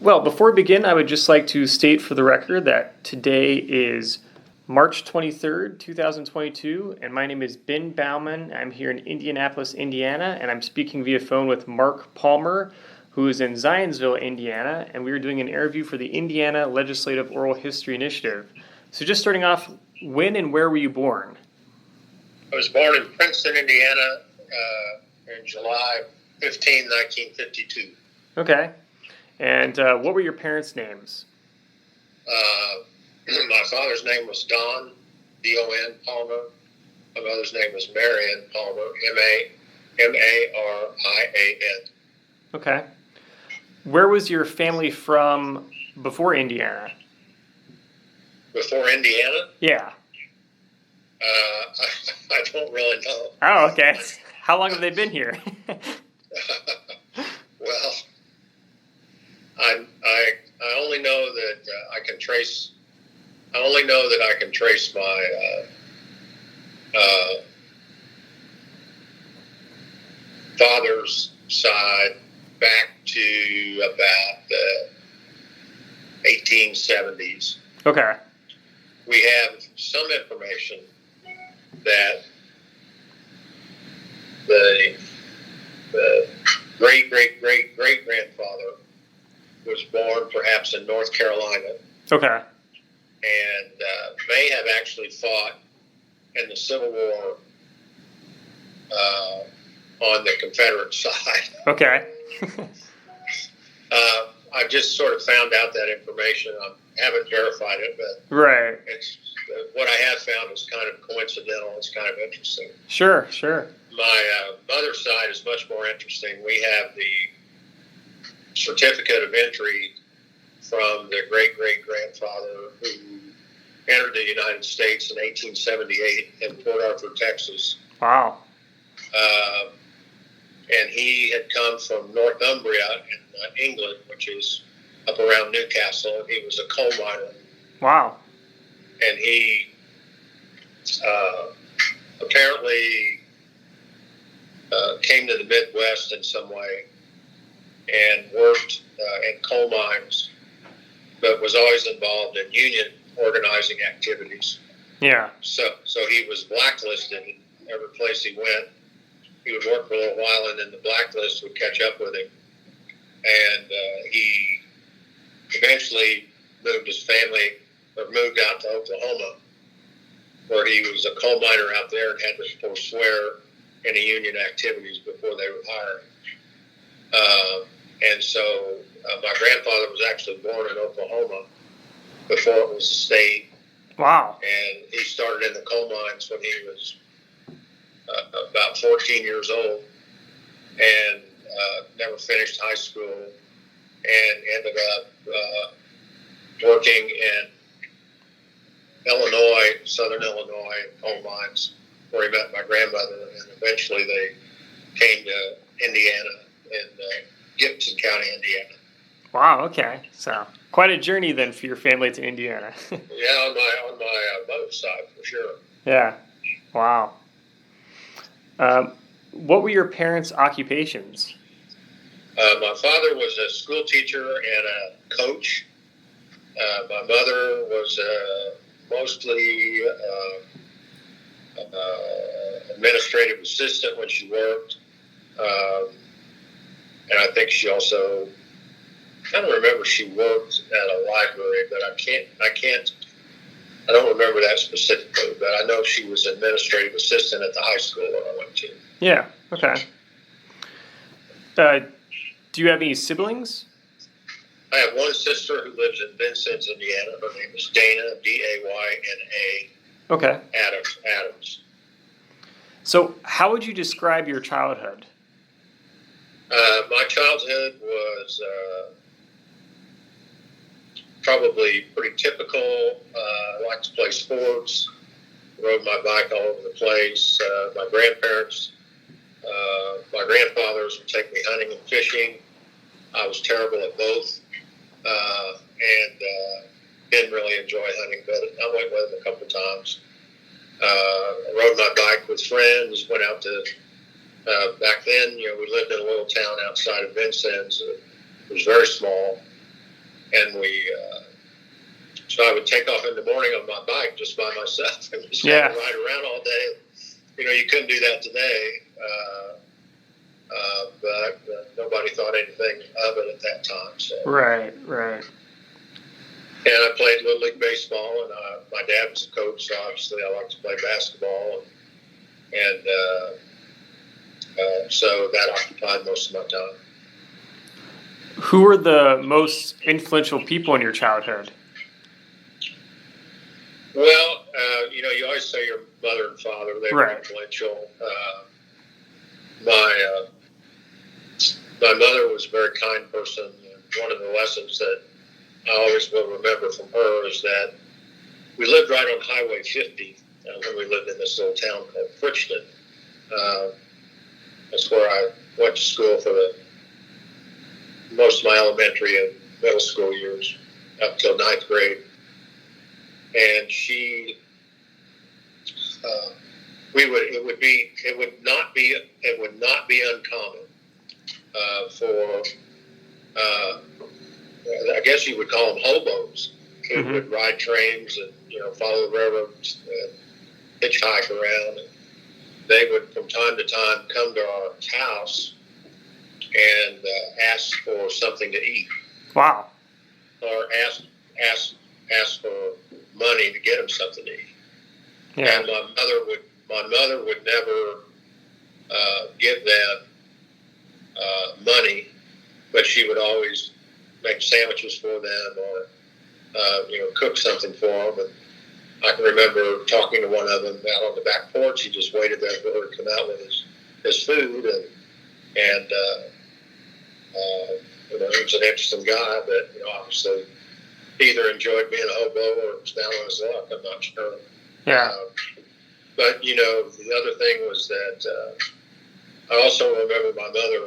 Well, before we begin, I would just like to state for the record that today is March 23rd, 2022, and my name is Ben Bauman. I'm here in Indianapolis, Indiana, and I'm speaking via phone with Mark Palmer, who is in Zionsville, Indiana, and we are doing an interview for the Indiana Legislative Oral History Initiative. So just starting off, when and where were you born? I was born in Princeton, Indiana, in July 15, 1952. Okay. And what were your parents' names? My father's name was Don, D-O-N, Palmer. My mother's name was Marion Palmer, M-A-M-A-R-I-A-N. Okay. Where was your family from before Indiana? Before Indiana? Yeah. I don't really know. Oh, okay. How long have they been here? Well, I only know that I can trace. I only know that I can trace my father's side back to about the 1870s. Okay. We have some information that the great-great-great-great-grandfather was born perhaps in North Carolina. Okay. And may have actually fought in the Civil War on the Confederate side. Okay. I've just sort of found out that information. I haven't verified it, but Right. it's what I have found is kind of coincidental. It's kind of interesting. Sure. My mother's side is much more interesting. We have the certificate of entry from the great-great-grandfather who entered the United States in 1878 in Port Arthur, Texas. Wow. And he had come from Northumbria in England, which is up around Newcastle. He was a coal miner. Wow. And he apparently came to the Midwest in some way and worked in coal mines, but was always involved in union organizing activities. Yeah. So he was blacklisted every place he went. He would work for a little while, and then the blacklist would catch up with him. And he eventually moved moved out to Oklahoma, where he was a coal miner out there and had to forswear any union activities before they would hire him. And so my grandfather was actually born in Oklahoma before it was a state. Wow. And he started in the coal mines when he was about 14 years old, and never finished high school, and ended up working in Illinois, southern Illinois, coal mines, where he met my grandmother, and eventually they came to Indiana, in Gibson County, Indiana. Wow. Okay. So quite a journey then for your family to Indiana. Yeah, on my mother's side for sure. Yeah. Wow. What were your parents' occupations? My father was a school teacher and a coach. My mother was mostly administrative assistant when she worked. And I think she also, I don't remember she worked at a library, but I don't remember that specifically, but I know she was administrative assistant at the high school that I went to. Yeah. Okay. Do you have any siblings? I have one sister who lives in Vincennes, Indiana. Her name is Dana, D-A-Y-N-A. Okay. Adams. So how would you describe your childhood? My childhood was probably pretty typical. I liked to play sports, rode my bike all over the place. My grandfathers would take me hunting and fishing. I was terrible at both, and didn't really enjoy hunting, but I went with them a couple of times. I rode my bike with friends, went out to back then, we lived in a little town outside of Vincennes. It was very small, then so I would take off in the morning on my bike just by myself and just kind of ride around all day. You couldn't do that today, but nobody thought anything of it at that time. So. Right. And I played Little League Baseball, and my dad was a coach, so obviously I like to play basketball, and so that occupied most of my time. Who were the most influential people in your childhood? Well, you always say your mother and father, they were influential. My mother was a very kind person, and one of the lessons that I always will remember from her is that we lived right on Highway 50 when we lived in this little town called Fritchton. That's where I went to school for most of my elementary and middle school years up till 9th grade. And she, it would not be uncommon for, I guess you would call them hobos, who would ride trains and follow the railroads, hitchhike around. And they would from time to time come to our house and ask for something to eat. Wow. Or ask for money to get them something to eat. Yeah. And my mother would never give them money, but she would always make sandwiches for them or cook something for them. And I can remember talking to one of them out on the back porch. He just waited there for her to come out with his food, and he was an interesting guy, but obviously either enjoyed being a hobo or was down on his luck. I'm not sure. Yeah. But the other thing was that I also remember my mother,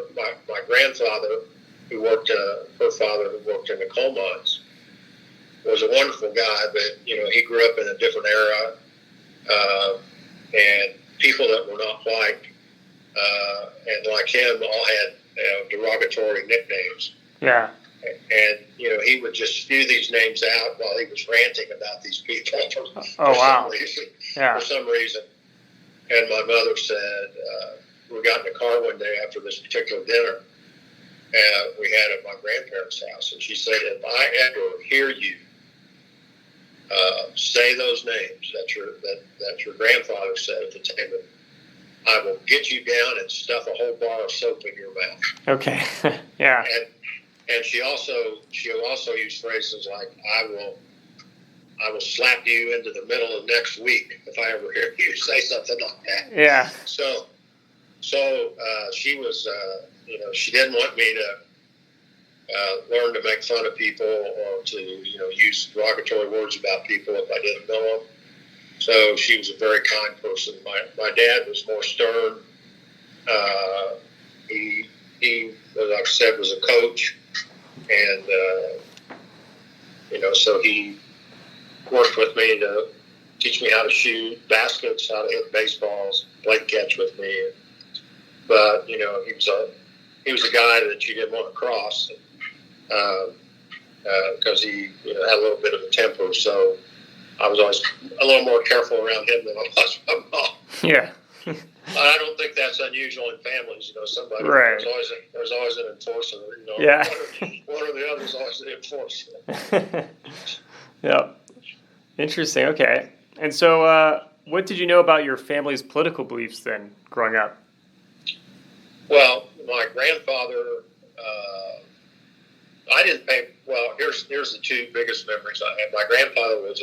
my grandfather, who worked, her father who worked in the coal mines, was a wonderful guy, but he grew up in a different era, and people that were not white and like him all had derogatory nicknames. Yeah. And he would just spew these names out while he was ranting about these people for some reason. And my mother said, we got in the car one day after this particular dinner, and we had at my grandparents' house, and she said, if I ever hear you say those names that your grandfather said at the table, I will get you down and stuff a whole bar of soap in your mouth. Okay. Yeah. And she also used phrases like, I will slap you into the middle of next week if I ever hear you say something like that. Yeah. So she was, she didn't want me to learn to make fun of people or to, use derogatory words about people if I didn't know them. So she was a very kind person. My dad was more stern. He, like I said, was a coach. And, so he worked with me to teach me how to shoot baskets, how to hit baseballs, play catch with me. But, he was a guy that you didn't want to cross because he had a little bit of a temper. So I was always a little more careful around him than I was my mom. Yeah. I don't think that's unusual in families. Somebody right. There's always an enforcer. Yeah. One or the other is always the enforcer. Yeah. Interesting. Okay. And so, what did you know about your family's political beliefs then, growing up? Well, my grandfather. I didn't pay. Well, here's the two biggest memories I had. My grandfather was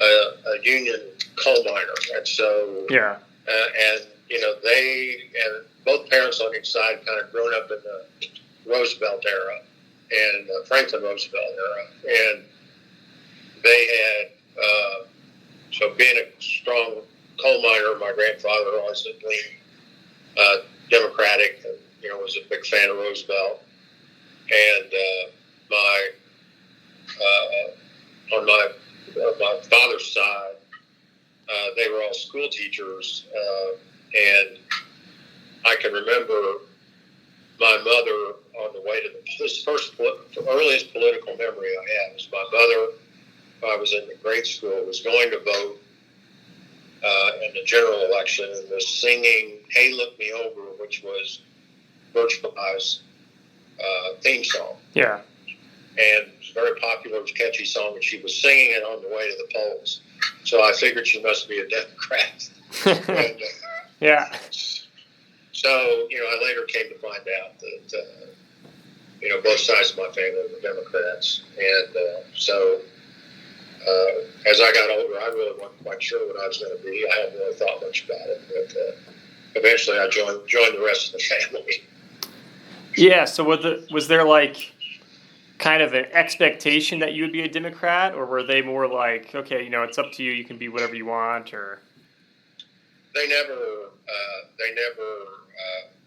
a union coal miner, and so yeah. They and both parents on each side kind of grown up in the Roosevelt era and Franklin Roosevelt era, and they had so being a strong coal miner, my grandfather always leaned Democratic, and was a big fan of Roosevelt, and on my father's side, they were all school teachers, and I can remember my mother on the way to the this earliest political memory I have is my mother, when I was in the grade school, was going to vote in the general election and was singing "Hey, Look Me Over," which was Birch Barr's theme song. Yeah. And it was a very popular, it was a catchy song, and she was singing it on the way to the polls. So I figured she must be a Democrat. And, yeah. so, I later came to find out that, both sides of my family were Democrats. And so as I got older, I really wasn't quite sure what I was going to be. I hadn't really thought much about it. But eventually I joined the rest of the family. Yeah, so was there like kind of an expectation that you would be a Democrat, or were they more like, okay, it's up to you, you can be whatever you want, or? They never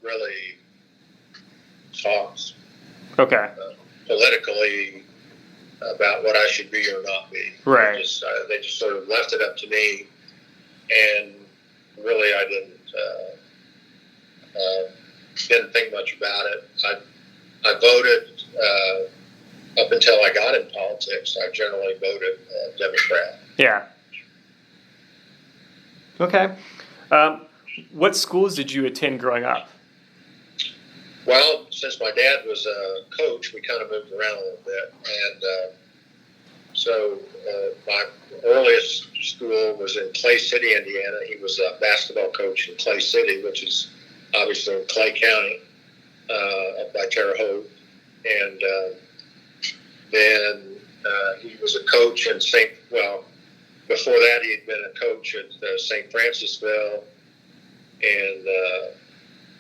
really talked politically about what I should be or not be. Right. They just sort of left it up to me, and really I didn't think much about it. I voted up until I got in politics. I generally voted Democrat. Yeah. Okay. What schools did you attend growing up? Well, since my dad was a coach, we kind of moved around a little bit. And so my earliest school was in Clay City, Indiana. He was a basketball coach in Clay City, which is obviously in Clay County, up by Terre Haute. And then he was a coach in before that he had been a coach at St. Francisville and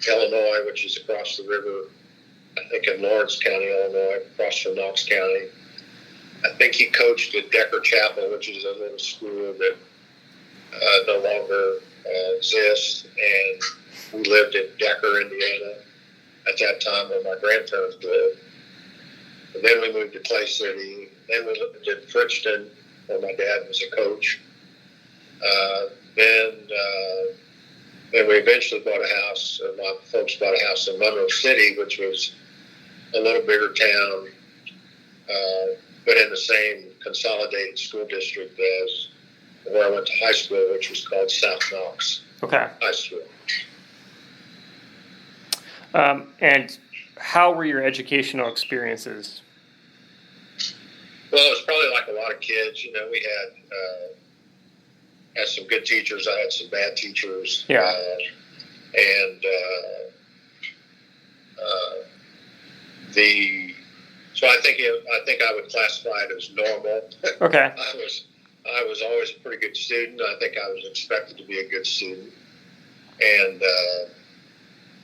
Illinois, which is across the river, I think in Lawrence County, Illinois, across from Knox County. I think he coached at Decker Chapel, which is a little school that no longer exists. And we lived in Decker, Indiana, at that time where my grandparents lived. And then we moved to Clay City. Then we lived in Fritchton, where my dad was a coach. Then we eventually bought a house. My folks bought a house in Monroe City, which was a little bigger town, but in the same consolidated school district as where I went to high school, which was called South Knox High School. And how were your educational experiences? Well, it was probably like a lot of kids. We had some good teachers. I had some bad teachers. Yeah. So I think I would classify it as normal. Okay. I was always a pretty good student. I think I was expected to be a good student, and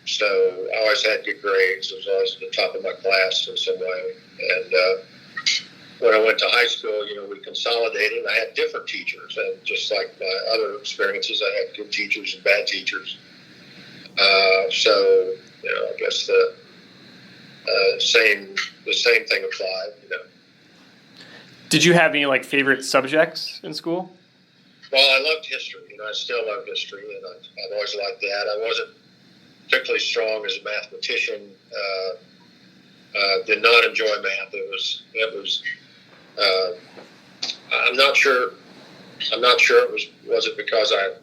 so I always had good grades. I was always at the top of my class in some way. And when I went to high school, we consolidated. I had different teachers, and just like my other experiences, I had good teachers and bad teachers. So I guess the same thing applied. Did you have any favorite subjects in school? Well, I loved history. I still love history, and I've always liked that. I wasn't particularly strong as a mathematician. Did not enjoy math. It was. I'm not sure. Was it because I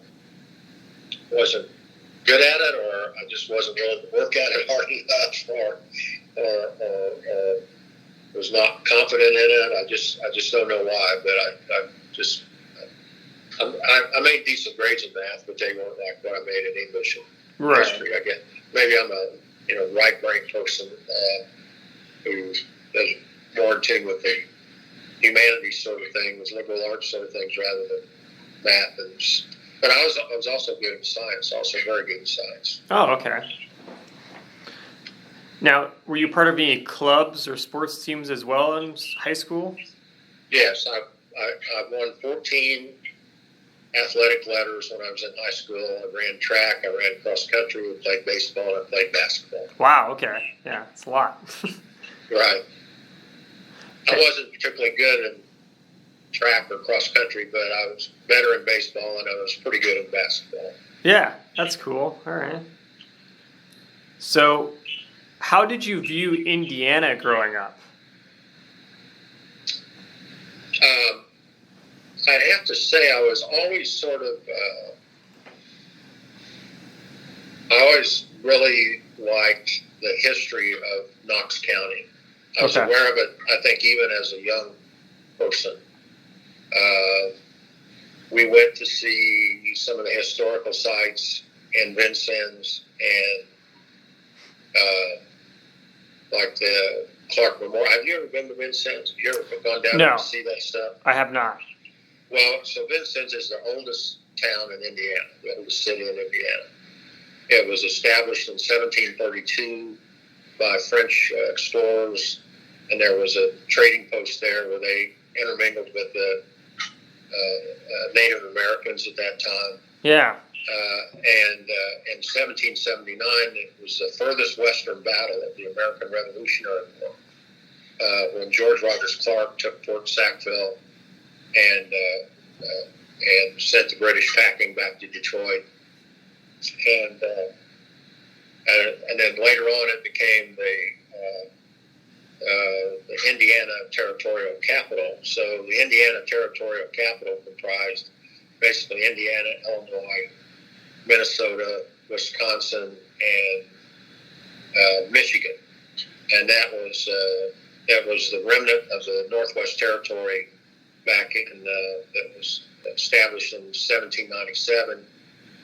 wasn't good at it, or I just wasn't willing to work at it hard enough, or was not confident in it. I just don't know why. But I made decent grades in math, but they weren't like what I made in English and history. I guess maybe I'm a right brain person who is more in tune with the humanities sort of things, liberal arts sort of things, rather than math. But I was also good in science, also very good in science. Oh, okay. Now, were you part of any clubs or sports teams as well in high school? Yes, I won 14 athletic letters when I was in high school. I ran track, I ran cross country, I played baseball, and I played basketball. Wow, okay. Yeah, it's a lot. Right. I wasn't particularly good in track or cross country, but I was better in baseball, and I was pretty good in basketball. Yeah, that's cool. All right. So, how did you view Indiana growing up? I'd have to say I was always sort of, I always really liked the history of Knox County. I was aware of it, I think, even as a young person. We went to see some of the historical sites in Vincennes and like the Clark Memorial. Have you ever been to Vincennes? Have you ever gone down there to see that stuff? I have not. Well, so Vincennes is the oldest town in Indiana, the oldest city in Indiana. It was established in 1732 by French explorers, and there was a trading post there where they intermingled with the Native Americans at that time. Yeah. And in 1779, it was the furthest western battle of the American Revolutionary War, when George Rogers Clark took Fort Sackville and sent the British packing back to Detroit. And then later on, it became the Indiana Territorial Capital. So the Indiana Territorial Capital comprised basically Indiana, Illinois, Minnesota, Wisconsin, and Michigan, and that was the remnant of the Northwest Territory back in that was established in 1797.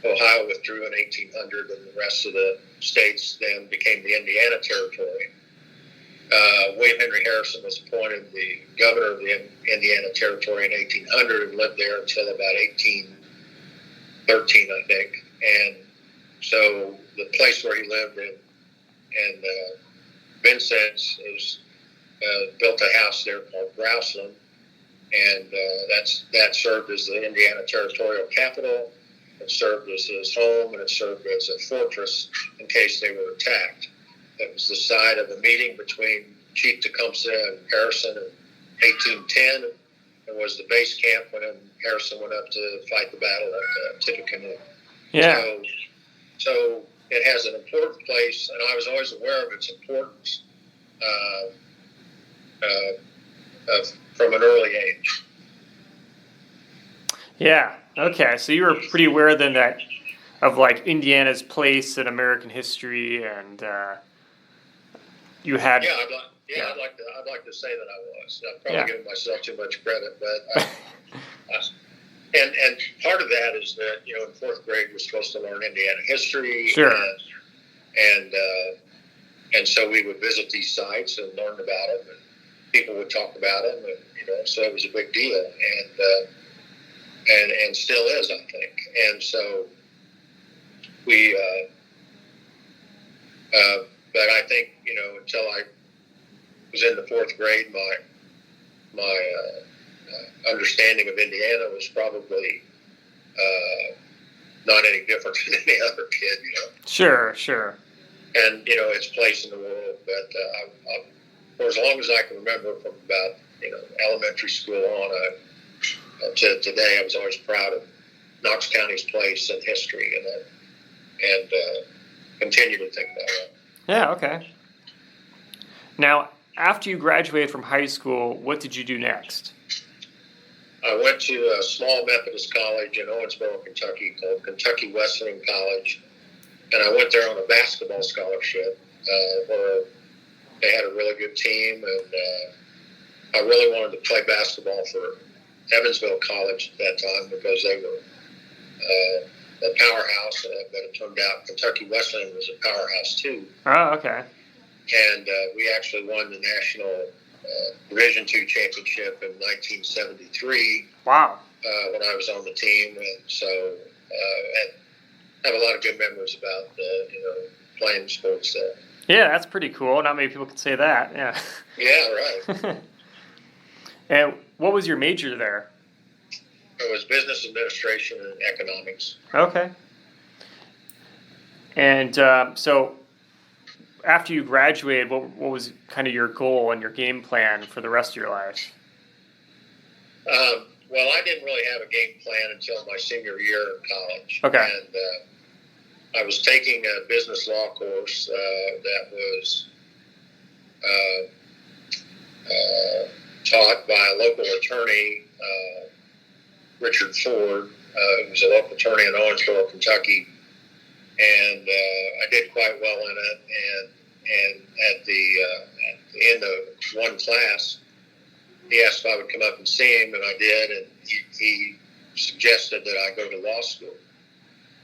Ohio withdrew in 1800, and the rest of the states then became the Indiana Territory. William Henry Harrison was appointed the governor of the Indiana Territory in 1800 and lived there until about 1813, I think. And so the place where he lived in Vincennes is built a house there called Grouseland, and that served as the Indiana Territorial Capital. It served as his home, and it served as a fortress in case they were attacked. It was the site of a meeting between Chief Tecumseh and Harrison in 1810, and was the base camp when Harrison went up to fight the battle at Tippecanoe. Yeah. So it has an important place, and I was always aware of its importance from an early age. Yeah. Okay. So you were pretty aware then of like Indiana's place in American history, and you had. Yeah, I'd like to say that I was. I'm probably giving myself too much credit, but. And part of that is that, in fourth grade, we're supposed to learn Indiana history. Sure. And so we would visit these sites and learn about them, and people would talk about them, and, so it was a big deal. And still is, I think. And so we, but I think, until I was in the fourth grade, my understanding of Indiana was probably not any different than any other kid, Sure. And, its place in the world. But for as long as I can remember, from about, elementary school on to today, I was always proud of Knox County's place in history, and continue to think that way. Yeah, okay. Now, after you graduated from high school, what did you do next? I went to a small Methodist college in Owensboro, Kentucky, called Kentucky Wesleyan College, and I went there on a basketball scholarship, where they had a really good team, and I really wanted to play basketball for Evansville College at that time because they were a powerhouse, but it turned out Kentucky Wesleyan was a powerhouse too. Oh, okay. And we actually won the national Division II championship in 1973. Wow. When I was on the team, and so and have a lot of good memories about playing sports there. Yeah, that's pretty cool. Not many people can say that. Yeah. Yeah, right. And what was your major there? It was business administration and economics. Okay. And so after you graduated, what was kind of your goal and your game plan for the rest of your life? Well, I didn't really have a game plan until my senior year in college. Okay. And I was taking a business law course that was taught by a local attorney, Richard Ford, who was a local attorney in Owensboro, Kentucky, and I did quite well in it. And at the end of one class, he asked if I would come up and see him, and I did, and he suggested that I go to law school.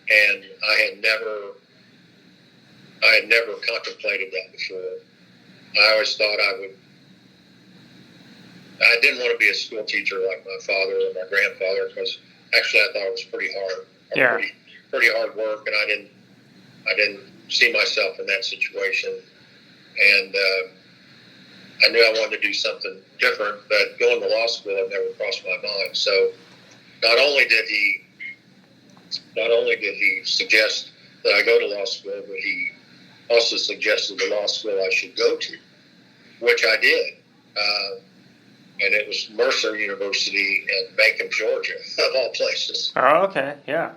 And I had never contemplated that before. I always thought I didn't want to be a school teacher like my father or my grandfather, because actually I thought it was pretty hard. Yeah. Pretty hard work, and I didn't see myself in that situation. And I knew I wanted to do something different, but going to law school had never crossed my mind. So not only did he suggest that I go to law school, but he also suggested the law school I should go to, which I did. And it was Mercer University in Macon, Georgia, of all places. Oh, okay, yeah.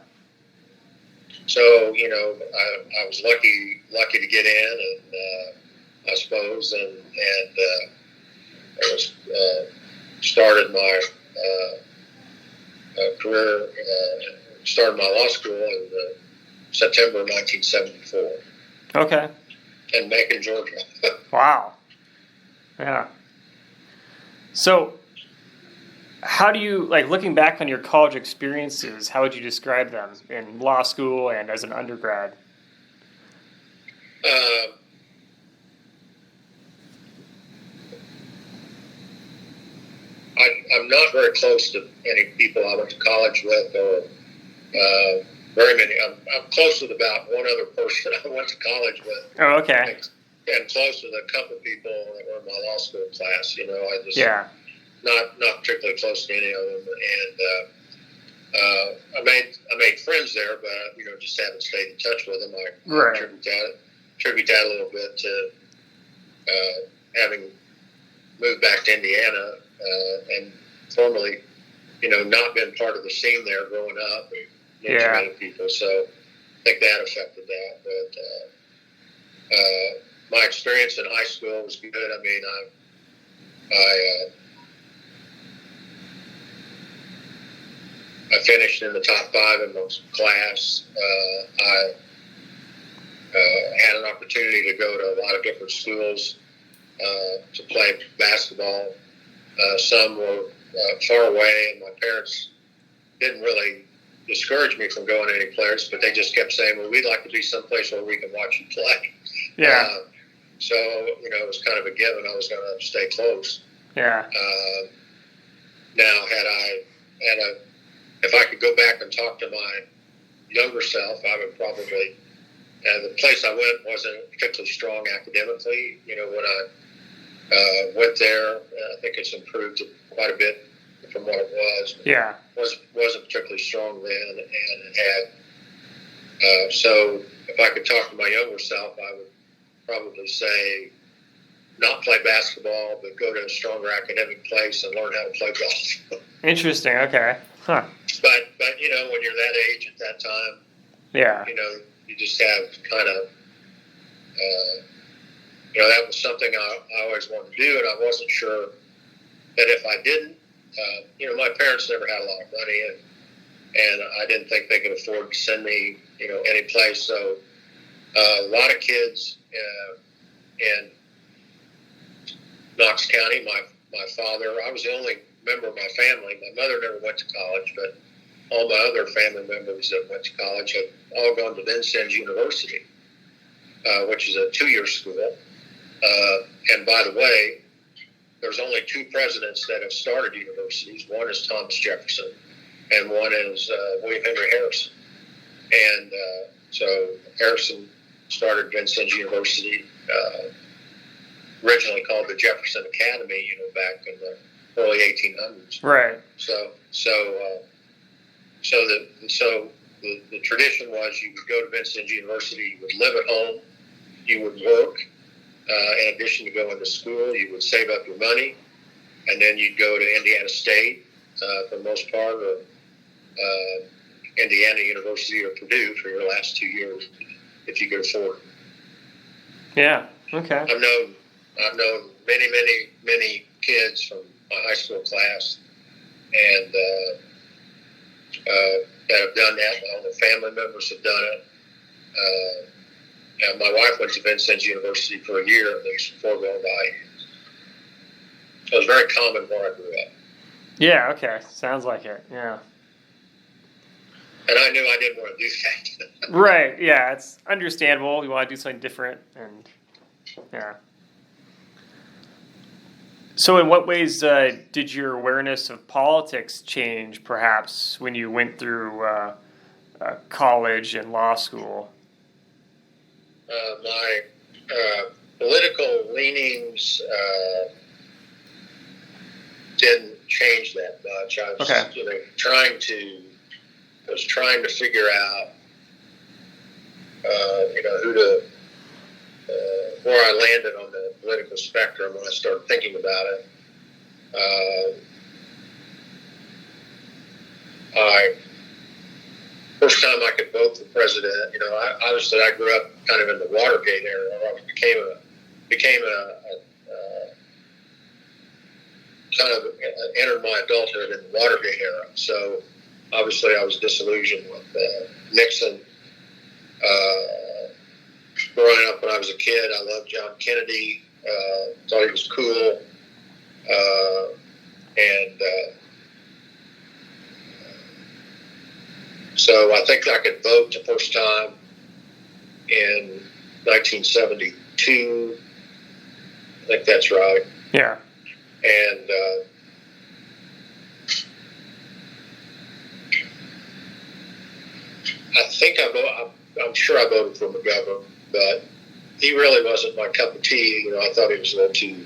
So, I was lucky to get in, and I suppose, and I was started my career, started my law school in September 1974. Okay. In Macon, Georgia. Wow. Yeah. So, how do you, looking back on your college experiences, how would you describe them in law school and as an undergrad? I'm not very close to any people I went to college with, or very many. I'm close with about one other person I went to college with. Oh, okay. And close with a couple people that were in my law school class. I just not particularly close to any of them, and I made friends there, but just haven't stayed in touch with them. I attribute that a little bit to having moved back to Indiana and formerly, not been part of the scene there growing up and meeting many people. So I think that affected that. But my experience in high school was good. I mean, I finished in the top 5 in my class. I had an opportunity to go to a lot of different schools to play basketball. Some were far away, and my parents didn't really discourage me from going to any place, but they just kept saying, well, we'd like to be someplace where we can watch you play. Yeah. So, it was kind of a given. I was going to stay close. Yeah. Now, if I could go back and talk to my younger self, I would probably, the place I went wasn't particularly strong academically. When I went there, I think it's improved quite a bit from what it was. Yeah. Wasn't particularly strong then, and it had, so if I could talk to my younger self, I would probably say not play basketball, but go to a stronger academic place and learn how to play golf. Interesting. Okay. Huh. But when you're that age at that time, yeah, you just have kind of, that was something I always wanted to do, and I wasn't sure that if I didn't, my parents never had a lot of money, and I didn't think they could afford to send me, any place. So a lot of kids in Knox County, my father, I was the only member of my family. My mother never went to college, but all my other family members that went to college had all gone to Vincennes University, which is a 2-year school. And by the way, there's only 2 presidents that have started universities. One is Thomas Jefferson, and one is William Henry Harrison. And so Harrison started Vincennes University, originally called the Jefferson Academy, back in the early 1800s. Right. So the tradition was you would go to Vincennes University, you would live at home, you would work. In addition to going to school, you would save up your money, and then you'd go to Indiana State for the most part, or Indiana University or Purdue for your last 2 years, if you could afford it. Yeah. Okay. I've I've known many kids from my high school class, and that have done that. All the family members have done it. And my wife went to Vincennes University for a year at least before going to IU. So it was very common where I grew up. Yeah, okay. Sounds like it, yeah. And I knew I didn't want to do that. Right, yeah, it's understandable. You want to do something different, and yeah. So in what ways did your awareness of politics change, perhaps, when you went through college and law school? My political leanings didn't change that much. I was, trying to figure out, who to, where I landed on the political spectrum when I started thinking about it. First time I could vote for president, obviously I grew up kind of in the Watergate era. I entered my adulthood in the Watergate era. So obviously I was disillusioned with Nixon. Growing up when I was a kid, I loved John Kennedy. Thought he was cool. So I think I could vote the first time in 1972. I think that's right. Yeah. And I'm sure I voted for McGovern, but he really wasn't my cup of tea. I thought he was a little too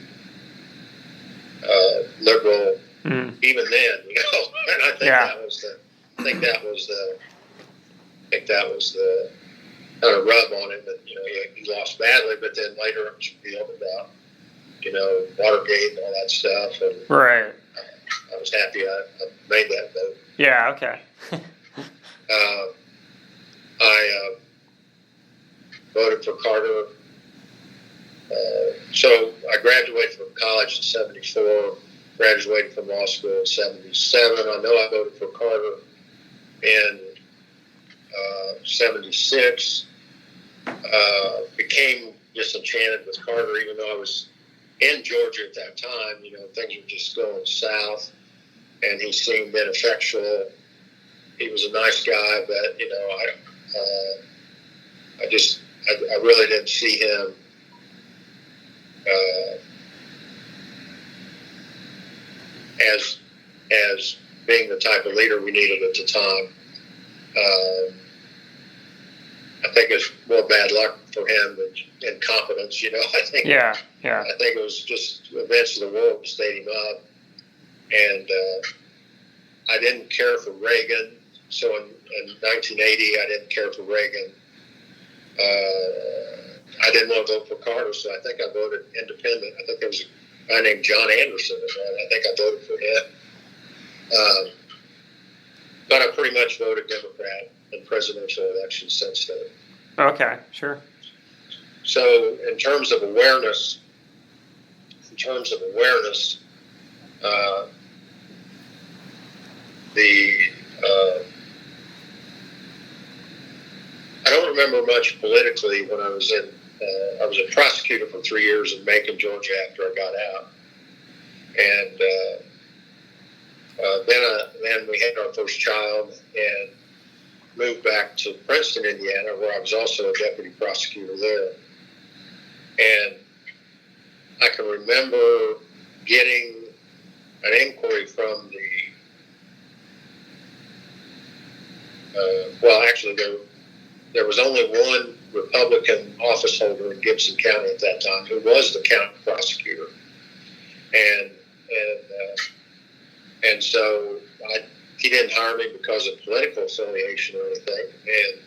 liberal, even then. And I think that was the kind of rub on him that he lost badly. But then later it was revealed about Watergate and all that stuff, and right. I was happy I made that vote. Yeah. Okay. I voted for Carter. So I graduated from college in 74, graduated from law school in 77. I know I voted for Carter in 76. Became disenchanted with Carter, even though I was in Georgia at that time. Things were just going south, and he seemed ineffectual. He was a nice guy, but I really didn't see him as being the type of leader we needed at the time. I think it's more bad luck for him than incompetence. I think. Yeah. I think it was just events of the world that stayed him up, and I didn't care for Reagan. So in 1980, I didn't care for Reagan. I didn't want to vote for Carter, so I think I voted independent. I think there was a guy named John Anderson, and I think I voted for him. But I pretty much voted Democrat in presidential elections since then. Okay, sure. So in terms of awareness, I don't remember much politically when I was in. I was a prosecutor for 3 years in Macon, Georgia, after I got out, and then we had our first child and moved back to Princeton, Indiana, where I was also a deputy prosecutor there. And I can remember getting an inquiry from there was only one Republican office holder in Gibson County at that time who was the county prosecutor. And so he didn't hire me because of political affiliation or anything, and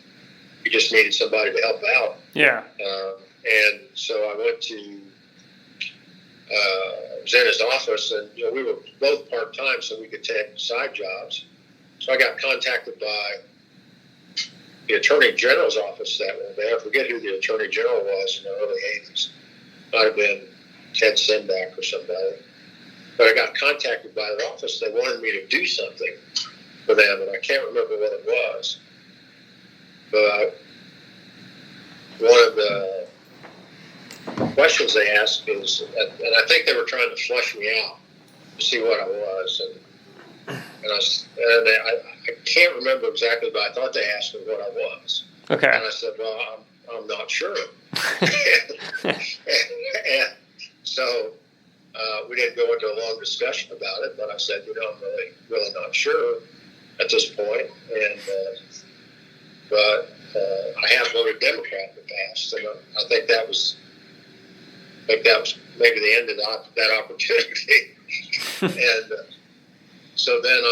he just needed somebody to help out. Yeah. And so I went to was in his office, and we were both part-time, so we could take side jobs. So I got contacted by the Attorney General's office that one day. I forget who the Attorney General was in the early 80s. Might have been Ted Sendak or somebody. But I got contacted by their office. They wanted me to do something for them, and I can't remember what it was. But one of the questions they asked is, and I think they were trying to flush me out to see what I was, and I can't remember exactly, but I thought they asked me what I was. Okay. And I said, well, I'm not sure. and so we didn't go into a long discussion about it, but I said, I'm really not sure at this point. And but I have voted Democrat in the past, and I think that was maybe the end of that opportunity. And so then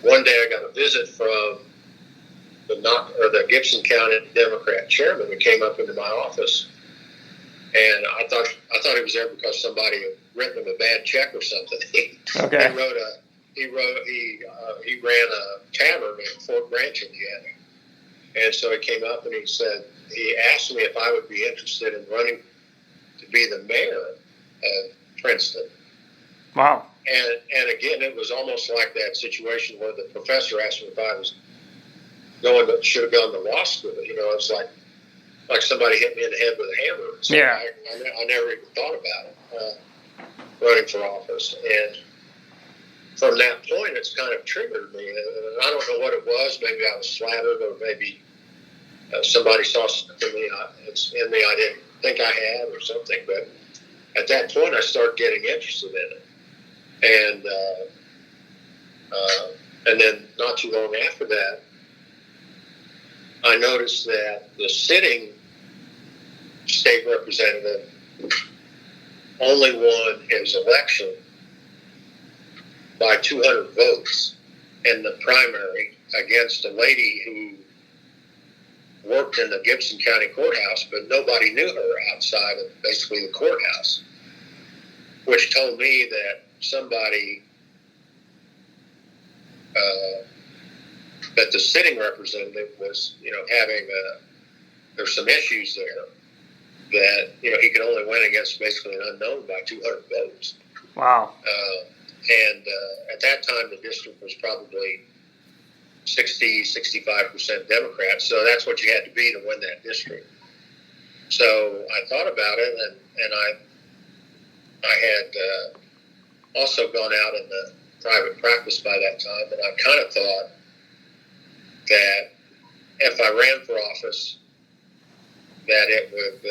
one day I got a visit from the Gibson County Democrat chairman, who came up into my office, and I thought he was there because somebody had written him a bad check or something. Okay. He ran a tavern in Fort Branch, Indiana, and so he came up and he asked me if I would be interested in running to be the mayor of Princeton. Wow. And again, it was almost like that situation where the professor asked me if I was should have gone to law school. It's like somebody hit me in the head with a hammer. So yeah. I never even thought about it, running for office. And from that point, it's kind of triggered me. And I don't know what it was. Maybe I was flattered, or maybe somebody saw something in me I didn't think I had or something. But at that point, I started getting interested in it. And then not too long after that, I noticed that the sitting state representative only won his election by 200 votes in the primary against a lady who worked in the Gibson County Courthouse, but nobody knew her outside of basically the courthouse, which told me that somebody, that the sitting representative was, having, there's some issues there that, he could only win against basically an unknown by 200 votes. Wow. And at that time, the district was probably 65% Democrat. So that's what you had to be to win that district. So I thought about it, and I had also gone out in the private practice by that time, and I kind of thought that if I ran for office, that it would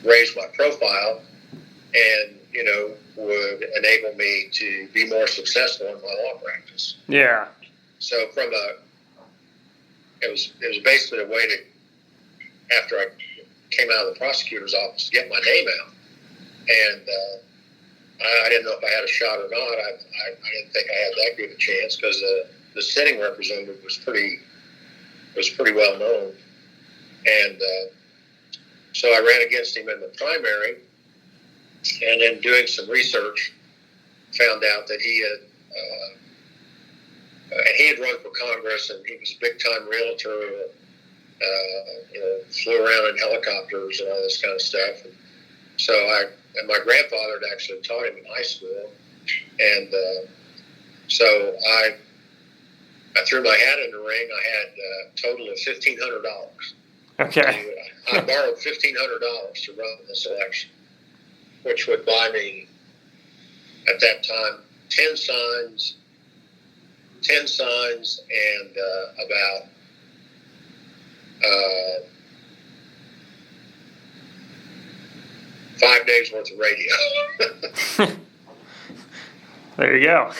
raise my profile and, would enable me to be more successful in my law practice. Yeah. So it was basically a way to, after I came out of the prosecutor's office, to get my name out. And I didn't know if I had a shot or not. I didn't think I had that good a chance because the sitting representative was pretty well known. And so I ran against him in the primary, and then doing some research, found out that he had run for Congress, and he was a big-time realtor, flew around in helicopters and all this kind of stuff. And so my grandfather had actually taught him in high school, and so I threw my hat in the ring. I had a total of $1,500. Okay. I borrowed $1,500 to run this election, which would buy me, at that time, 10 signs, and about 5 days worth of radio. There you go.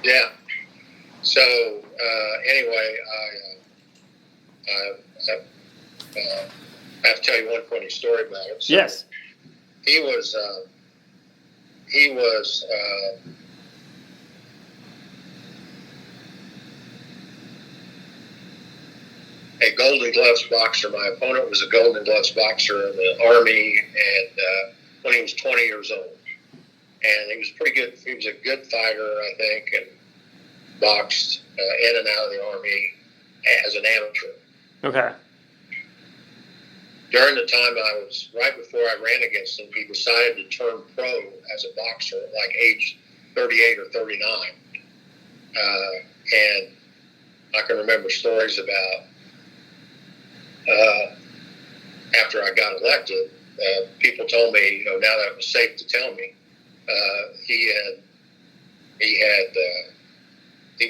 Yeah. So anyway, I have to tell you one funny story about it. So yes. He was a Golden Gloves boxer. My opponent was a Golden Gloves boxer in the Army, and when he was 20 years old. And he was pretty good. He was a good fighter, I think, and boxed in and out of the Army as an amateur. Okay. During the time right before I ran against him, he decided to turn pro as a boxer at like age 38 or 39. And I can remember stories about after I got elected, people told me, now that it was safe to tell me, he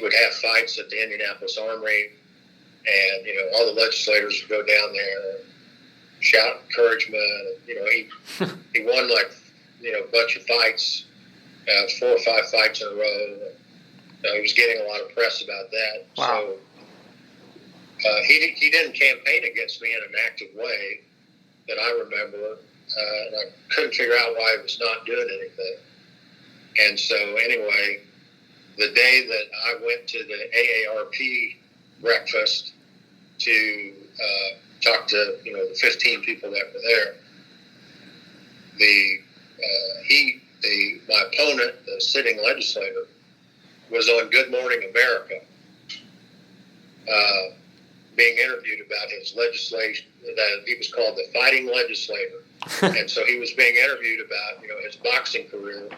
would have fights at the Indianapolis Armory, and all the legislators would go down there and shout encouragement. He won like a bunch of fights, 4 or 5 fights in a row. He was getting a lot of press about that. Wow. So he didn't campaign against me in an active way that I remember, and I couldn't figure out why he was not doing anything. And so anyway, the day that I went to the AARP breakfast to talk to the 15 people that were there, my opponent, the sitting legislator, was on Good Morning America, being interviewed about his legislation. That he was called the fighting legislator, and so he was being interviewed about his boxing career.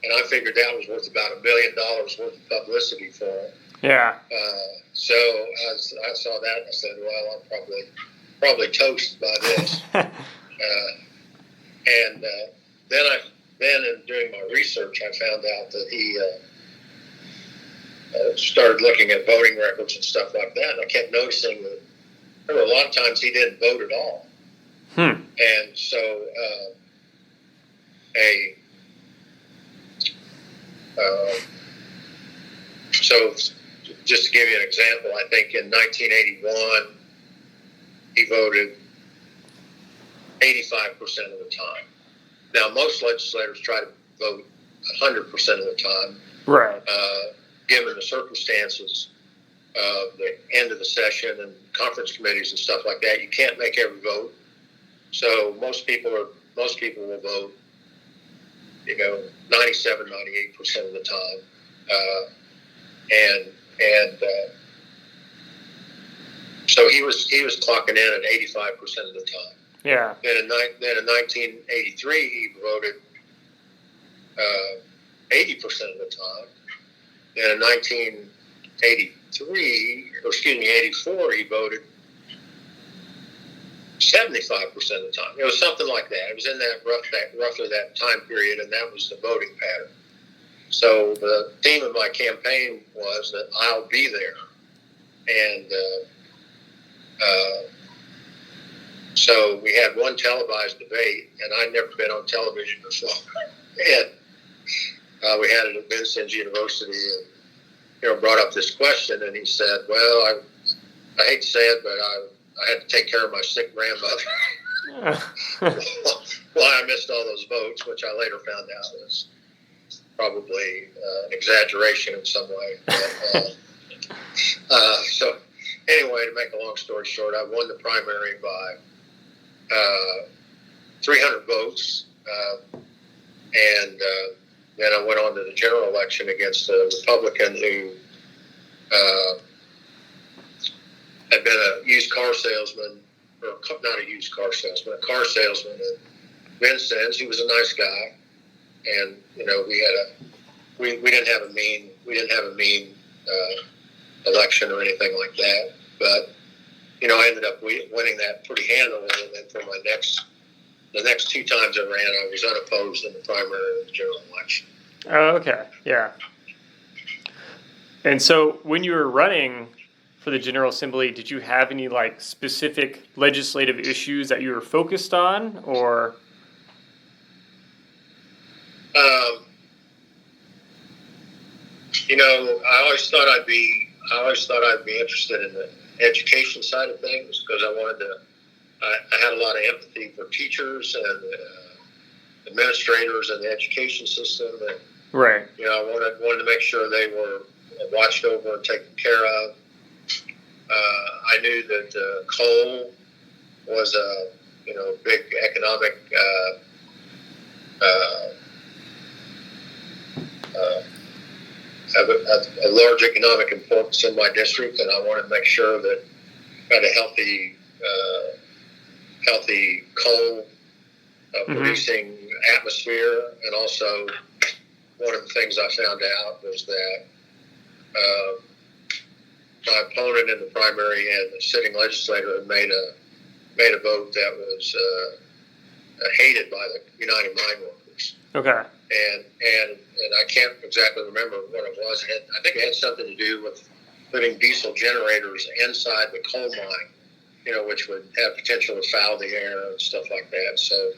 And I figured that was worth about $1 million worth of publicity for him. Yeah. So I saw that and I said, well, I'm probably toast by this. And then in doing my research, I found out that he started looking at voting records and stuff like that. And I kept noticing that there were a lot of times he didn't vote at all. And so so just to give you an example, I think in 1981, he voted 85% of the time. Now, most legislators try to vote 100% of the time. Right. Given the circumstances of the end of the session and conference committees and stuff like that, you can't make every vote. So most people will vote, 97, 98% of the time. So he was clocking in at 85% of the time. Yeah. Then in 1983, he voted 80% of the time. Then in 84, he voted 75% of the time. It was something like that. It was in roughly that time period, and that was the voting pattern. So the theme of my campaign was that I'll be there. And so we had one televised debate, and I'd never been on television before. And we had it at Vincennes University, and brought up this question, and he said, well, I hate to say it, but I had to take care of my sick grandmother. Well, I missed all those votes, which I later found out was probably an exaggeration in some way. But, so anyway, to make a long story short, I won the primary by 300 votes, and then I went on to the general election against a Republican who had been a used car salesman, or not a used car salesman, a car salesman at Vincennes. He was a nice guy, and we didn't have a mean election or anything like that. But I ended up winning that pretty handily, and then for the next 2 times I ran, I was unopposed in the primary and the general election. Oh, okay. Yeah. And so when you were running for the General Assembly, did you have any specific legislative issues that you were focused on, or? I always thought I'd be interested in the education side of things, because I had a lot of empathy for teachers and administrators in the education system, and right. I wanted to make sure they were watched over and taken care of. I knew that coal was a big economic a large economic importance in my district, and I wanted to make sure that got a healthy coal producing atmosphere, and also one of the things I found out was that my opponent in the primary and the sitting legislator had made a vote that was hated by the United Mine Workers. Okay. And I can't exactly remember what it was. I think it had something to do with putting diesel generators inside the coal mine, which would have potential to foul the air and stuff like that. So,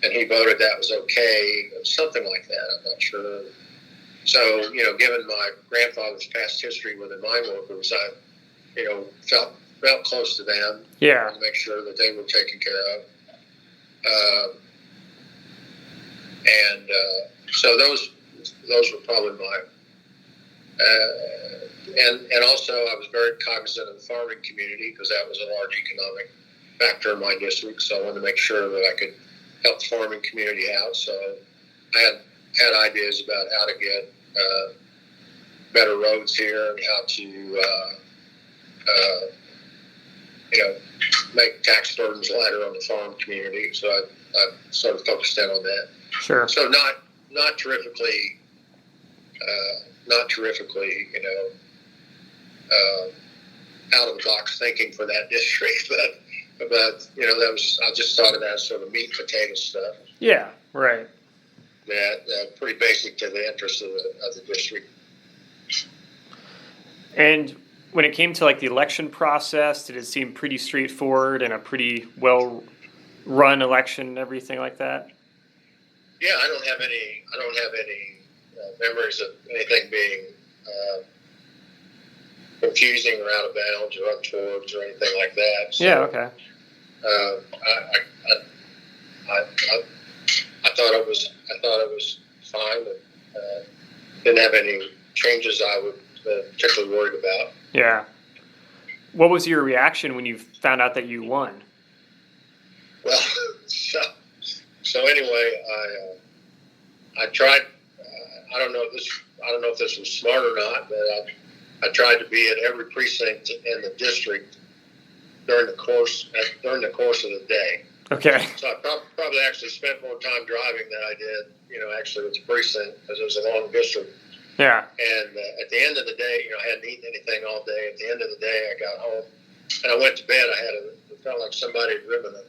and he voted that was okay, something like that. I'm not sure. So, given my grandfather's past history with the mine workers, I, felt close to them. Yeah. To make sure that they were taken care of. So those were probably my, and also I was very cognizant of the farming community because that was a large economic factor in my district. So I wanted to make sure that I could help the farming community out. So I had ideas about how to get better roads here and how to, make tax burdens lighter on the farm community. So I sort of focused in on that. Sure. So not terrifically, out of the box thinking for that district, but that was, I just thought of that as sort of meat and potato stuff. Yeah. Right. That pretty basic to the interest of the district. And when it came to like the election process, did it seem pretty straightforward and a pretty well run election and everything like that? Yeah, I don't have any memories of anything being confusing or out of bounds or untoward or anything like that. So, yeah. Okay. I thought it was fine. But, didn't have any changes I would particularly worried about. Yeah. What was your reaction when you found out that you won? Well, so anyway, I tried. I don't know if this was smart or not, but I tried to be at every precinct in the district during the course of the day. Okay. So I probably actually spent more time driving than I did, actually with the precinct because it was a long district. Yeah. And at the end of the day, I hadn't eaten anything all day. At the end of the day, I got home and I went to bed. It felt like somebody had driven a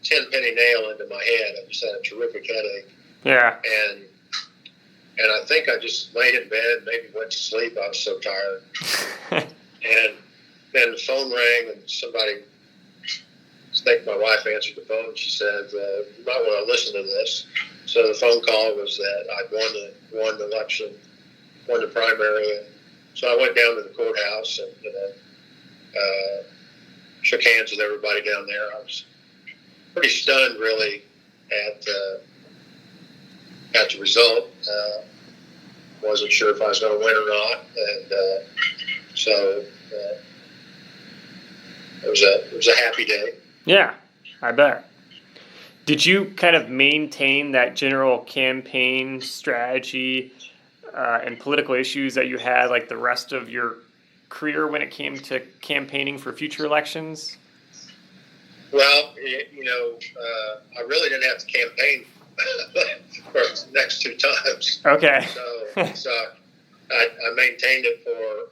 10-penny nail into my head. I just had a terrific headache. Yeah. And I think I just laid in bed, maybe went to sleep. I was so tired. And then the phone rang, and somebody, I think my wife answered the phone. She said, "You might want to listen to this." So the phone call was that I'd won the election, won the primary. And so I went down to the courthouse and shook hands with everybody down there. I was pretty stunned, really, at the result. Wasn't sure if I was going to win or not, and so it was a happy day. Yeah, I bet. Did you kind of maintain that general campaign strategy and political issues that you had like the rest of your career when it came to campaigning for future elections? Well, I really didn't have to campaign for the next two times. Okay. So I maintained it for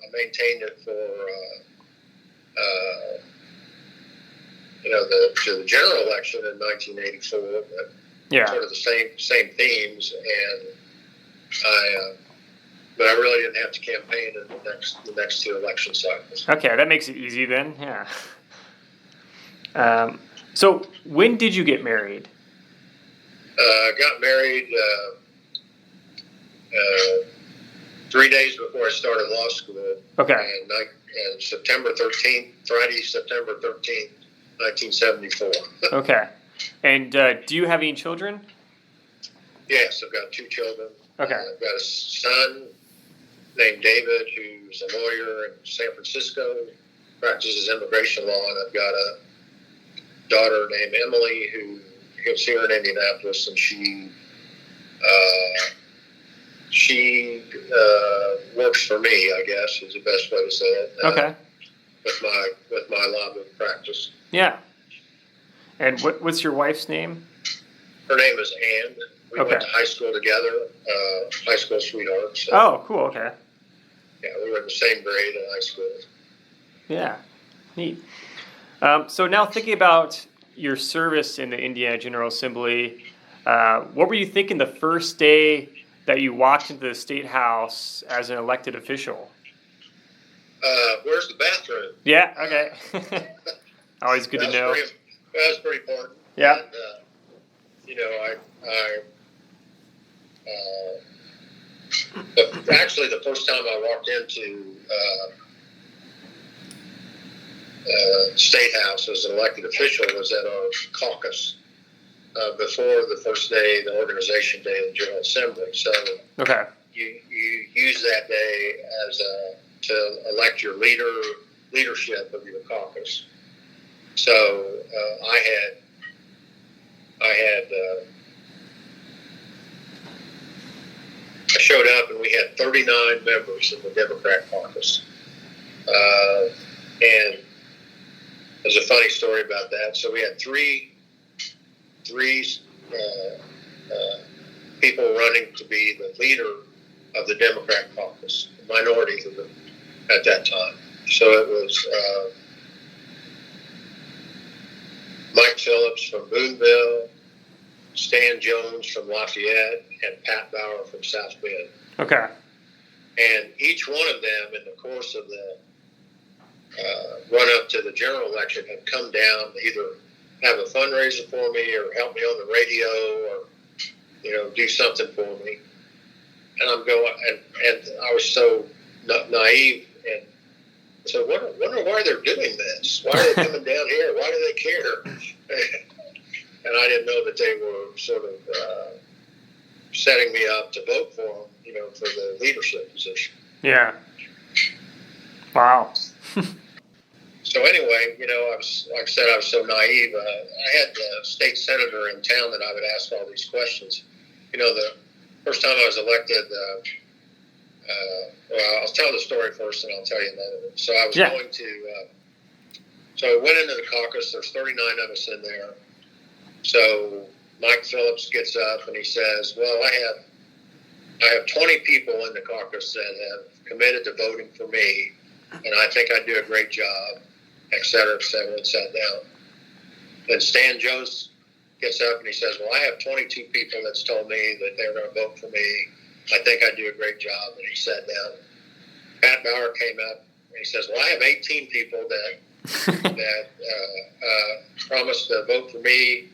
the general election in 1984, but yeah, sort of the same themes, and but I really didn't have to campaign in the next two election cycles. Okay, that makes it easy then. Yeah. So when did you get married? Got married 3 days before I started law school. Okay. And September 13th, Friday, September 13th, 1974. Okay. And do you have any children? Yes, I've got two children. Okay. I've got a son named David who's a lawyer in San Francisco, practices immigration law, and I've got a daughter named Emily who lives here in Indianapolis, and she works for me, I guess is the best way to say it. Okay. with my lobbying practice. Yeah. And what's your wife's name? Her name is Ann. We Okay. went to high school together, high school sweethearts. So, Oh, cool. Okay. yeah, we were in the same grade in high school. Yeah. Neat. So now thinking about your service in the Indiana General Assembly, what were you thinking the first day that you walked into the State House as an elected official? Where's the bathroom? Yeah. Okay. Always good to know. That was pretty important. Yeah. And, you know, actually, the first time I walked into State House as an elected official was at our caucus before the first day, the organization day of the General Assembly. So Okay. you use that day as to elect your leadership of your caucus. So I showed up and we had 39 members of the Democrat caucus. And there's a funny story about that. So we had three people running to be the leader of the Democrat caucus, the minority at that time. So it was Mike Phillips from Boonville, Stan Jones from Lafayette, and Pat Bauer from South Bend. Okay. And each one of them, in the course of the run-up to the general election, had come down to either have a fundraiser for me or help me on the radio or, you know, do something for me. And I'm going, and I was so naive and so wonder why they're doing this. Why are they coming down here? Why do they care? And I didn't know that they were sort of setting me up to vote for them, you know, for the leadership position. Yeah. Wow. So anyway, you know, I was, like I said, I was so naive. I had the state senator in town that I would ask all these questions. You know, the first time I was elected, well, I'll tell the story first and I'll tell you another one. So I was going to, so I went into the caucus. There's 39 of us in there. So Mike Phillips gets up and he says, well, I have 20 people in the caucus that have committed to voting for me, and I think I do a great job, et cetera, and sat down. Then Stan Jones gets up and he says, well, I have 22 people that's told me that they're going to vote for me. I think I do a great job, and he sat down. Pat Bauer came up and he says, well, I have 18 people that promised to vote for me,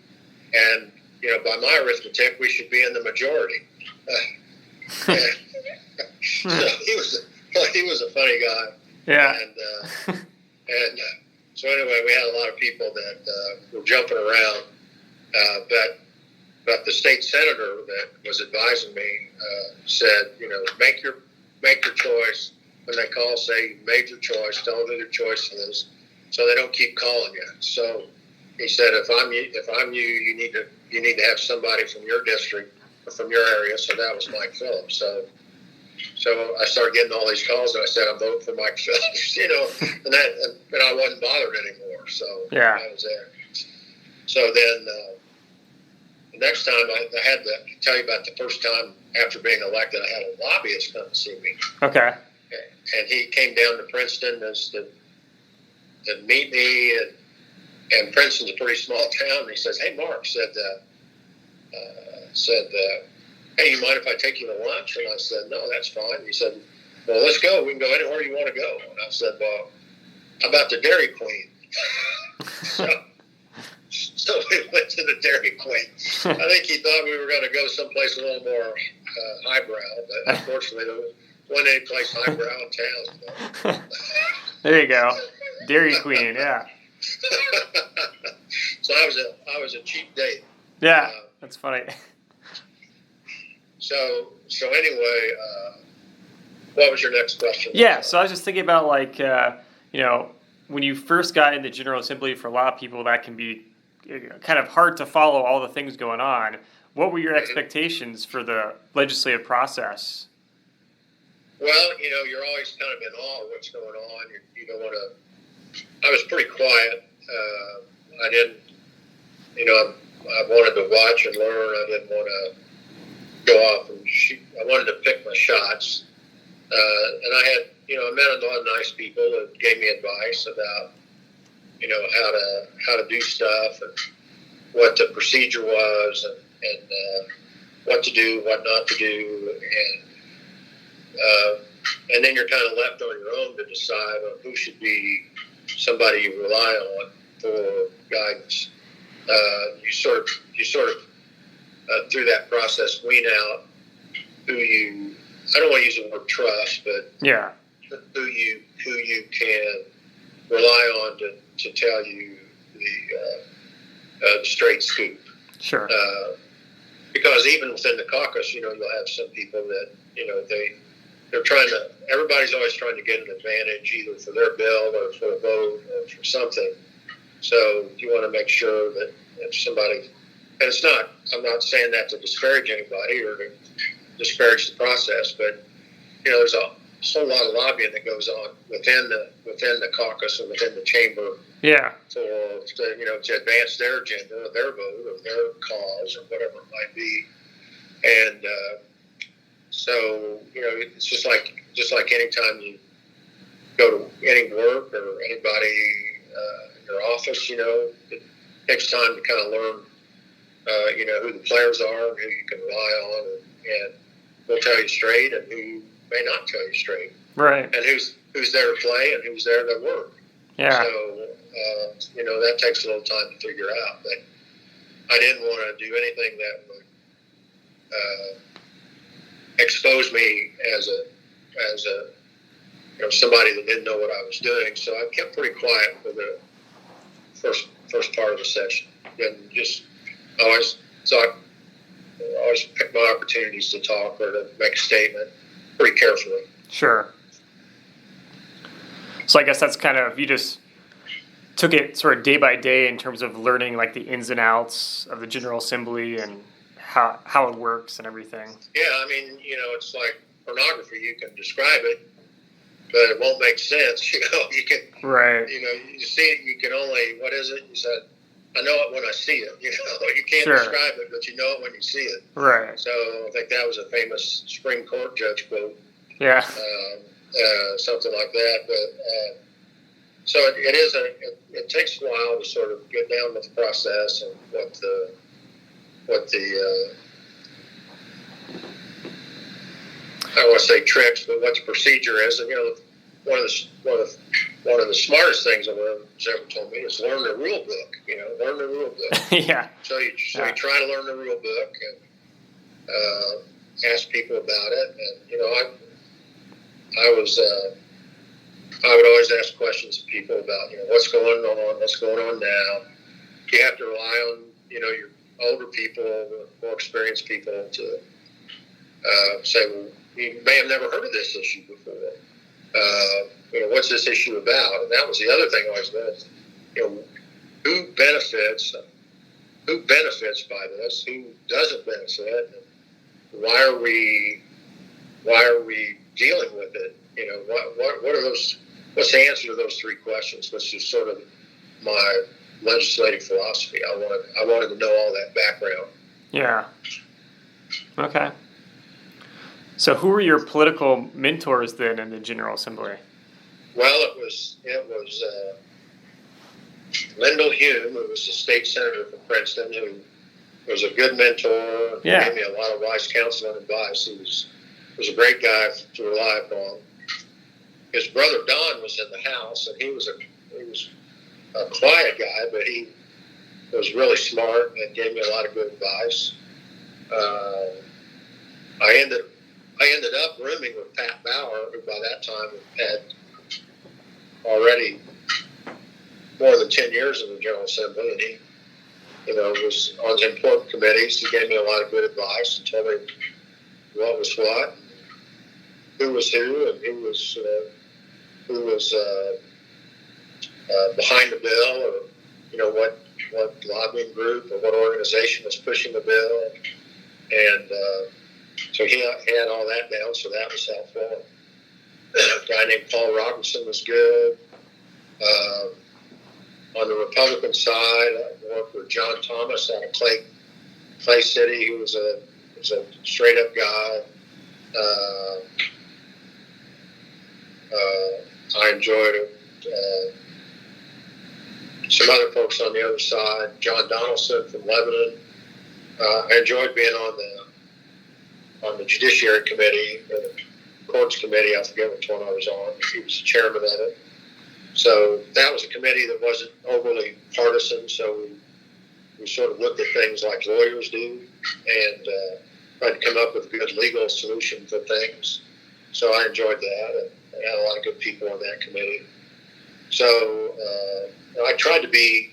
and, you know, by my arithmetic, we should be in the majority. So he was a funny guy. Yeah. And so anyway, we had a lot of people that were jumping around, but the state senator that was advising me said, you know, make your choice. When they call, say you made your choice. Tell them who their choice is, so they don't keep calling you. So he said, if I'm you, you need to have somebody from your district or from your area. So that was Mike Phillips. So I started getting all these calls, and I said, I'm voting for Mike Phillips, you know, and I wasn't bothered anymore. So yeah. I was there. So then the next time I had to tell you about the first time after being elected, I had a lobbyist come and see me. Okay. And he came down to Princeton to meet me, and Princeton's a pretty small town. And he says, hey, Mark, hey, you mind if I take you to lunch? And I said, no, that's fine. He said, well, let's go. We can go anywhere you want to go. And I said, well, how about the Dairy Queen? So we went to the Dairy Queen. I think he thought we were going to go someplace a little more highbrow, but unfortunately there wasn't any place highbrow in town. There you go. Dairy Queen, yeah. So I was a cheap date. Yeah, that's funny. So anyway, what was your next question? Yeah, so I was just thinking about, like, you know, when you first got into General Assembly, for a lot of people that can be kind of hard to follow all the things going on. What were your expectations for the legislative process? Well, you know, you're always kind of in awe of what's going on. You don't want to I was pretty quiet. I didn't, I wanted to watch and learn. I didn't want to go off and shoot. I wanted to pick my shots. And I had, I met a lot of nice people that gave me advice about, how to do stuff and what the procedure was and what to do, what not to do. And then you're kind of left on your own to decide on who should be somebody you rely on for guidance. You sort of through that process wean out who you. I don't want to use the word trust, but yeah, who you can rely on to tell you the straight scoop. Sure. Because even within the caucus, you'll have some people that they're trying to. Everybody's always trying to get an advantage, either for their bill or for a vote or for something. So you want to make sure that if somebody, and it's not. I'm not saying that to disparage anybody or to disparage the process, but there's a whole lot of lobbying that goes on within the caucus and within the chamber. Yeah. To advance their agenda or their vote or their cause or whatever it might be, and so it's just like anytime you go to any work or anybody in your office, it takes time to kind of learn, who the players are and who you can rely on, and will tell you straight and who may not tell you straight. Right. And who's there to play and who's there to work. Yeah. So, that takes a little time to figure out. But I didn't want to do anything that would expose me as a somebody that didn't know what I was doing. So I kept pretty quiet for the first part of the session, and just always pick my opportunities to talk or to make a statement pretty carefully. Sure. So I guess that's kind of, you just took it sort of day by day in terms of learning like the ins and outs of the General Assembly and how it works and everything. Yeah, I mean, it's like pornography. You can describe it, but it won't make sense. You can, right. You see it. You can only, what is it? You said, I know it when I see it. You can't Sure. describe it, but you know it when you see it. Right. So I think that was a famous Supreme Court judge quote. Yeah. Something like that. But so it takes a while to sort of get down with the process and what the I don't want to say tricks, but what the procedure is. And one of the smartest things anyone's ever told me is learn the rule book. Learn the rule book. Yeah. So you try to learn the rule book and ask people about it. And I would always ask questions of people about what's going on now. You have to rely on your older people, more experienced people to say, well, you may have never heard of this issue before. What's this issue about? And that was the other thing I always asked. Who benefits by this? Who doesn't benefit? And why are we dealing with it? What are those? What's the answer to those three questions? Which is sort of my legislative philosophy. I wanted to know all that background. Yeah. Okay. So who were your political mentors then in the General Assembly? Well, it was Lyndall Hume, who was the state senator from Princeton, who was a good mentor. Yeah. Gave me a lot of wise counsel and advice. He was a great guy to rely upon. His brother Don was in the House, and he was a quiet guy, but he was really smart and gave me a lot of good advice. I ended up rooming with Pat Bauer, who by that time had already more than 10 years in the General Assembly, and he, was on important committees. He gave me a lot of good advice and told me what was what, who was who, and who was behind the bill, or what lobbying group or what organization was pushing the bill, and so he had all that down. So that was helpful. A guy named Paul Robinson was good. On the Republican side, I worked with John Thomas out of Clay City, who was a straight up guy. I enjoyed it. Some other folks on the other side, John Donaldson from Lebanon. I enjoyed being on the Judiciary Committee, the Courts Committee. I forget which one I was on. He was the chairman of it. So that was a committee that wasn't overly partisan. So we sort of looked at things like lawyers do and tried to come up with a good legal solution for things. So I enjoyed that, and I had a lot of good people on that committee. So I tried to be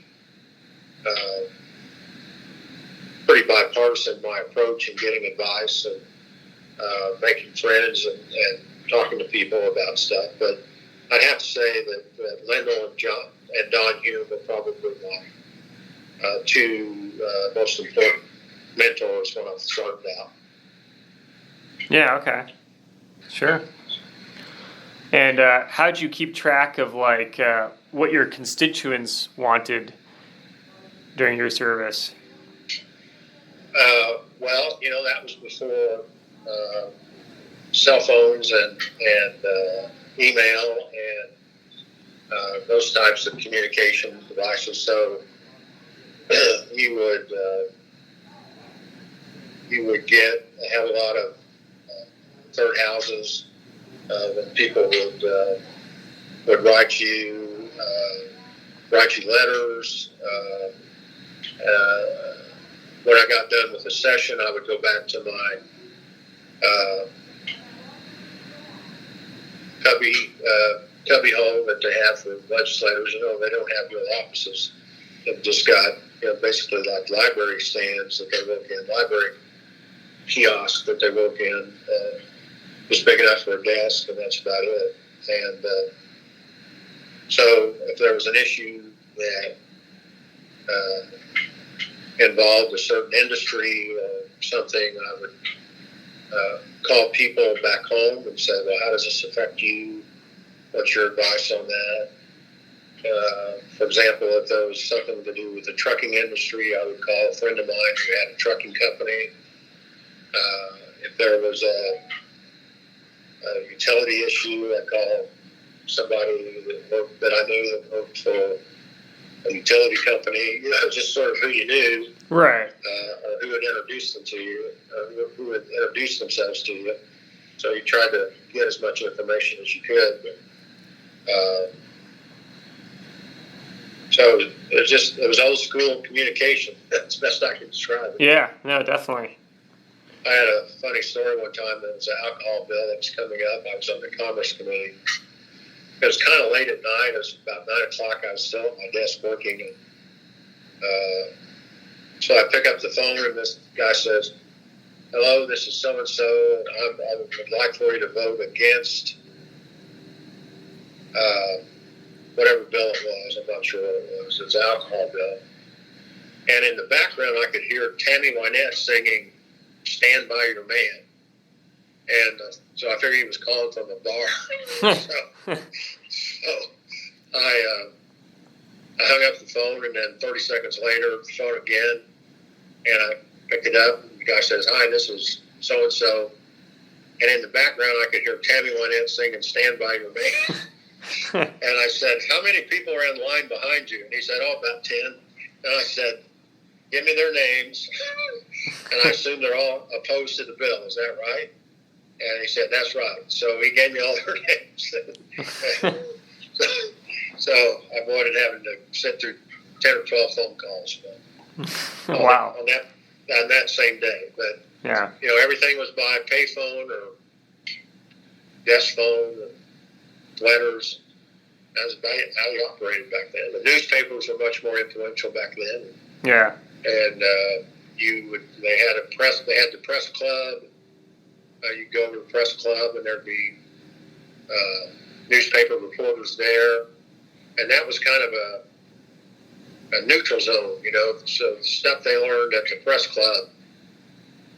pretty bipartisan in my approach in getting advice and making friends and talking to people about stuff. But I'd have to say that Lendl and Don Hume were probably my two most important mentors when I started out. Yeah, okay. Sure. And how did you keep track of what your constituents wanted during your service? Well, that was before cell phones and email and those types of communication devices. So you would have a lot of third houses that people would write you letters. When I got done with the session, I would go back to my cubby hole that they have for legislators. They don't have real offices. They've just got basically like library stands that they work in, library kiosks that they work in, just big enough for a desk, and that's about it. And so if there was an issue that involved a certain industry or something, I would call people back home and say, well, how does this affect you? What's your advice on that? For example, if there was something to do with the trucking industry, I would call a friend of mine who had a trucking company. If there was a utility issue, I'd call somebody that I knew that worked for a utility company, just sort of who you knew. Right. Or who had introduced them to you, who had introduced themselves to you. So you tried to get as much information as you could. But, so it was old school communication. That's the best I can describe it. Yeah, no, definitely. I had a funny story one time. There was an alcohol bill that was coming up. I was on the Commerce Committee. It was kind of late at night. It was about 9 o'clock. I was still at my desk working. And, so I pick up the phone, and this guy says, hello, this is so-and-so, and I would like for you to vote against whatever bill it was. I'm not sure what it was. It's an alcohol bill. And in the background, I could hear Tammy Wynette singing Stand By Your Man. And so I figured he was calling from a bar. so I hung up the phone, and then 30 seconds later, the phone again, and I picked it up, and the guy says, hi, this is so-and-so. And in the background, I could hear Tammy Wynette singing Stand By Your Man. And I said, how many people are in line behind you? And he said, about 10. And I said, give me their names. And I assume they're all opposed to the bill. Is that right? And he said, that's right. So he gave me all their names. So I avoided having to sit through 10 or 12 phone calls. Wow. On that same day. But, yeah, everything was by payphone or desk phone and letters. That's about how we operated back then. The newspapers were much more influential back then. Yeah. And they had the press club. You'd go to the press club, and there'd be newspaper reporters there, and that was kind of a neutral zone, So the stuff they learned at the press club,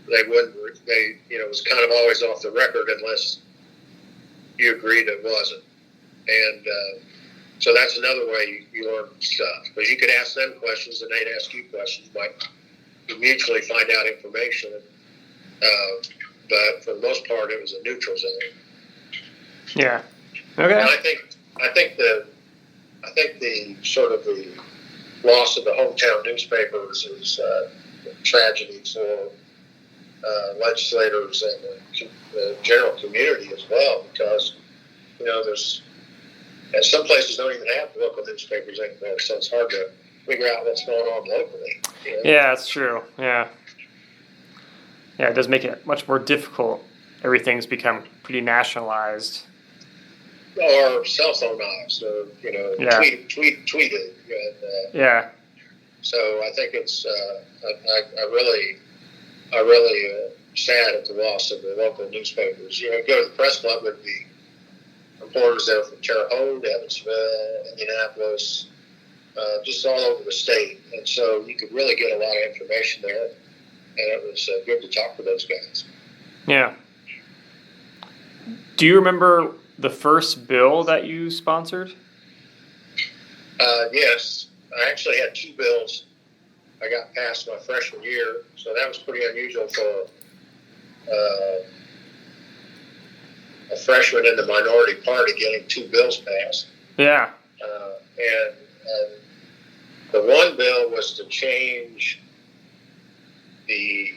it was kind of always off the record unless you agreed it wasn't. And So that's another way you learn stuff. Because you could ask them questions and they'd ask you questions. You mutually find out information. But for the most part, it was a neutral zone. Yeah. Okay. And I think the sort of the loss of the hometown newspapers is a tragedy for legislators and the general community as well, because there's some places don't even have local newspapers anymore, so it's hard to figure out what's going on locally. Yeah, that's true. Yeah, it does make it much more difficult. Everything's become pretty nationalized. Or cell phonized, or tweeted. And, yeah. So I think it's I really sad at the loss of the local newspapers. Go to the press club, would be reporters there from Terre Haute, Evansville, Indianapolis, just all over the state, and so you could really get a lot of information there, and it was good to talk to those guys. Yeah. Do you remember the first bill that you sponsored? Yes, I actually had two bills. I got passed my freshman year, so that was pretty unusual for a freshman in the minority party getting two bills passed. Yeah. And the one bill was to change the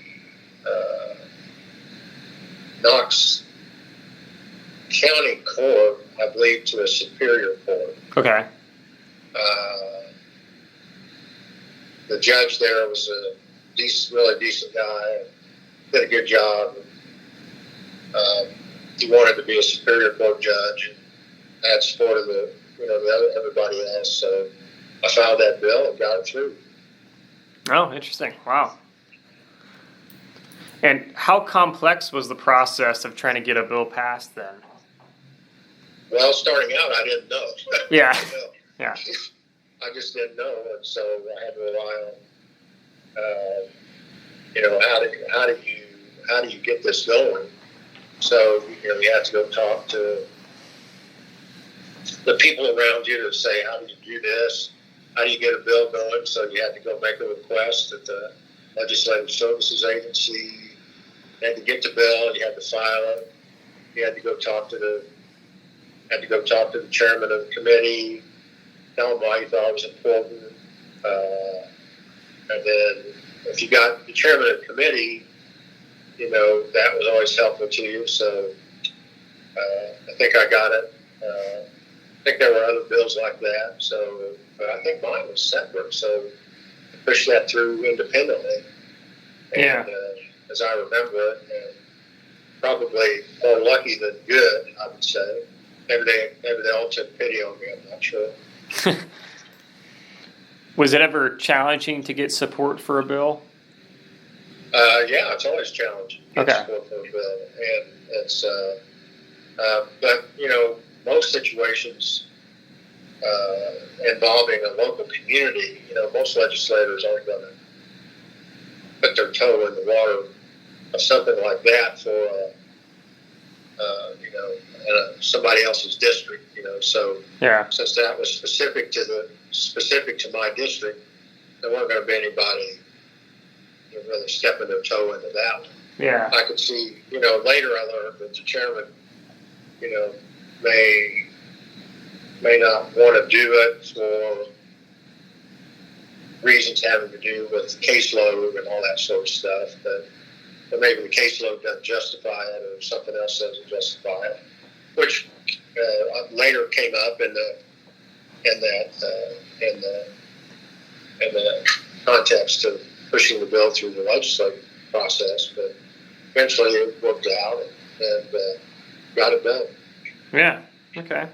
Knox County Court, I believe, to a superior court. Okay. The judge there was a really decent guy, did a good job. He wanted to be a superior court judge, and I had support of everybody else. So I filed that bill and got it through. Oh, interesting. Wow. And how complex was the process of trying to get a bill passed then? Well, starting out, I didn't know. Yeah. I didn't know. Yeah. I just didn't know, and so I had to rely on, how do you get this going? So you have to go talk to the people around you to say, how do you do this? How do you get a bill going? So you had to go make a request at the Legislative Services Agency. You had to get the bill. You had to file it. You had to go talk to the chairman of the committee. Tell him why you thought it was important. And then if you got the chairman of the committee, that was always helpful to you. So I think I got it. I think there were other bills like that. So I think mine was separate. So I pushed that through independently. And as I remember it, and probably more lucky than good, I would say. Maybe they all took pity on me. I'm not sure. Was it ever challenging to get support for a bill? Yeah, it's always challenging to Okay. get support for a bill, and it's. But most situations involving a local community, most legislators aren't going to put their toe in the water of something like that for somebody else's district. So Yeah. since that was specific to my district, there weren't going to be anybody really stepping their toe into that one. Yeah. I could see, later I learned that the chairman, may not want to do it for reasons having to do with caseload and all that sort of stuff, but maybe the caseload doesn't justify it, or something else doesn't justify it, which later came up in the context of pushing the bill through the legislative process, but eventually it worked out and got it done. Yeah. Okay.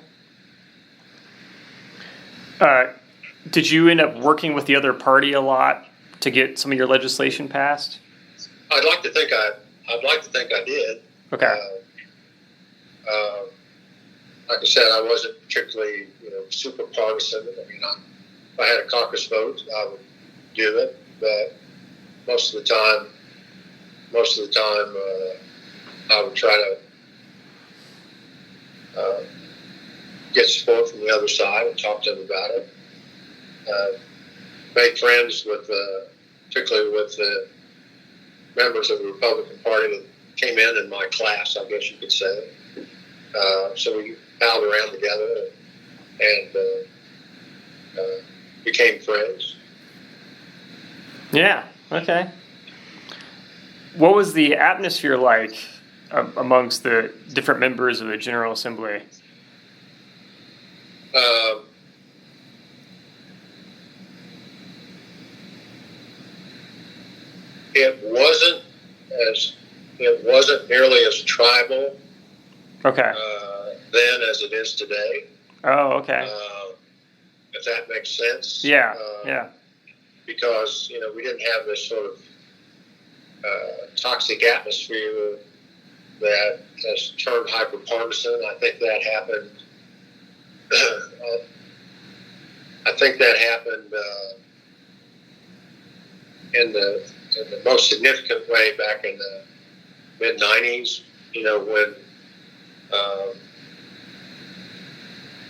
Did you end up working with the other party a lot to get some of your legislation passed? I'd like to think I did. Okay. Like I said, I wasn't particularly, super partisan. I mean, if I had a caucus vote, I would do it. But most of the time, I would try to get support from the other side and talk to them about it. Made friends with, particularly with the members of the Republican Party that came in my class, I guess you could say. So we palled around together and became friends. Yeah. Okay. What was the atmosphere like amongst the different members of the General Assembly? It wasn't nearly as tribal. Okay. Then as it is today. Oh, okay. If that makes sense. Yeah. Yeah. Because we didn't have this sort of toxic atmosphere that has turned hyperpartisan. I think that happened. In the most significant way back in the mid-90s. When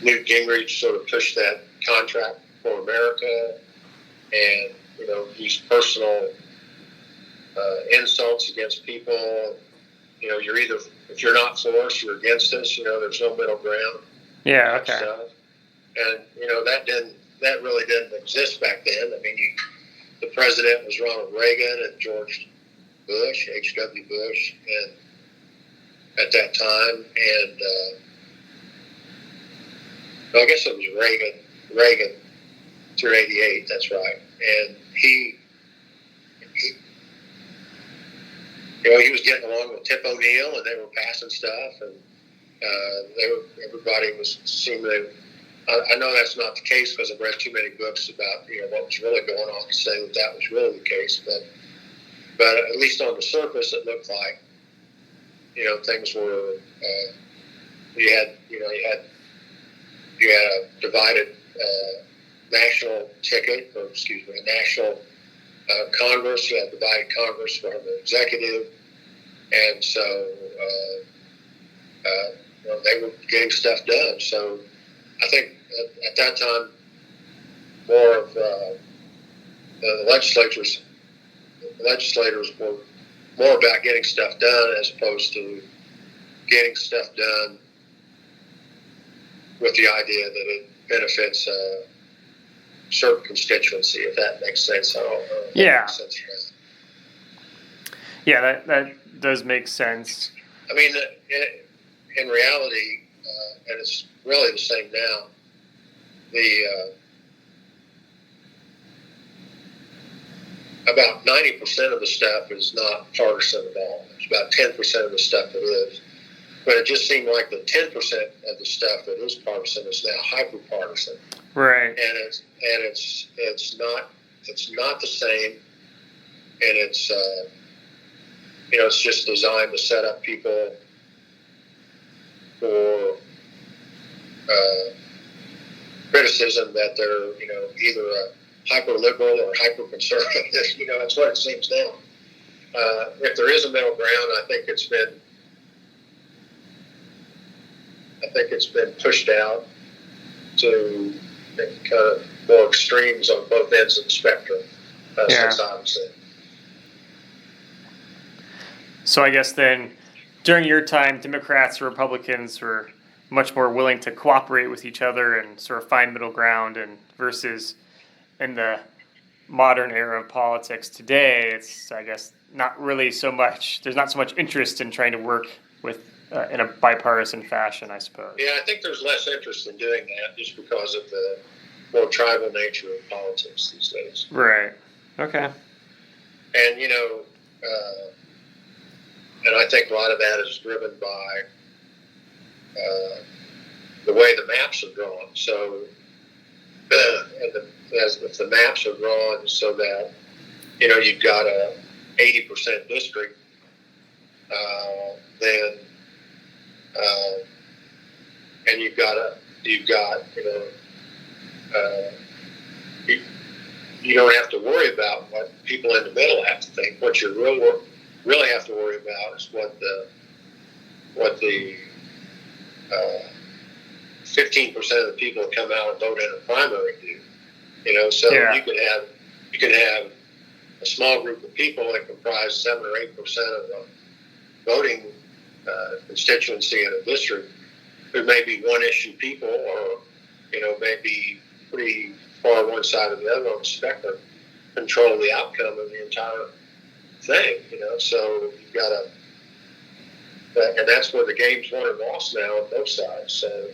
Newt Gingrich sort of pushed that contract for America, and used personal insults against people. You're either, if you're not for us, you're against us. There's no middle ground. Yeah. Okay. Stuff. And that really didn't exist back then. I mean, the president was Ronald Reagan and George Bush, H.W. Bush, and at that time, and I guess it was Reagan through '88. That's right. And he was getting along with Tip O'Neill, and they were passing stuff, and everybody was seemingly. I know that's not the case because I've read too many books about what was really going on to say that was really the case, but at least on the surface, it looked like things were. You had a divided national ticket, or a national Congress. You had divided Congress from the executive, and so they were getting stuff done. So I think at that time, more of the legislators were more about getting stuff done as opposed to getting stuff done with the idea that it benefits a certain constituency, if that makes sense. Yeah. Yeah, that does make sense. I mean, in reality, and it's really the same now, about 90% of the stuff is not partisan at all. It's about 10% of the stuff that is. But it just seemed like the 10% of the stuff that is partisan is now hyper-partisan. Right. And it's not the same, and it's it's just designed to set up people for criticism that they're either a hyper-liberal or hyper-conservative. That's what it seems now. If there is a middle ground, I think it's been pushed out to kind of more extremes on both ends of the spectrum since I was in. So I guess then, during your time, Democrats and Republicans were much more willing to cooperate with each other and sort of find middle ground, and versus in the modern era of politics today, it's, I guess, not really so much. There's not so much interest in trying to work with in a bipartisan fashion, I suppose. Yeah, I think there's less interest in doing that just because of the more tribal nature of politics these days. Right. Okay. And and I think a lot of that is driven by the way the maps are drawn. So, if the maps are drawn so that you've got a 80% district, then and you don't have to worry about what people in the middle have to think. What you really have to worry about is what the 15% of the people that come out and vote in a primary do. So you can have a small group of people that comprise 7 or 8% of the voting constituency in a district who may be one-issue people, or maybe pretty far one side or the other on the spectrum, control the outcome of the entire thing. So you've got to, and that's where the game's won or lost now on both sides. So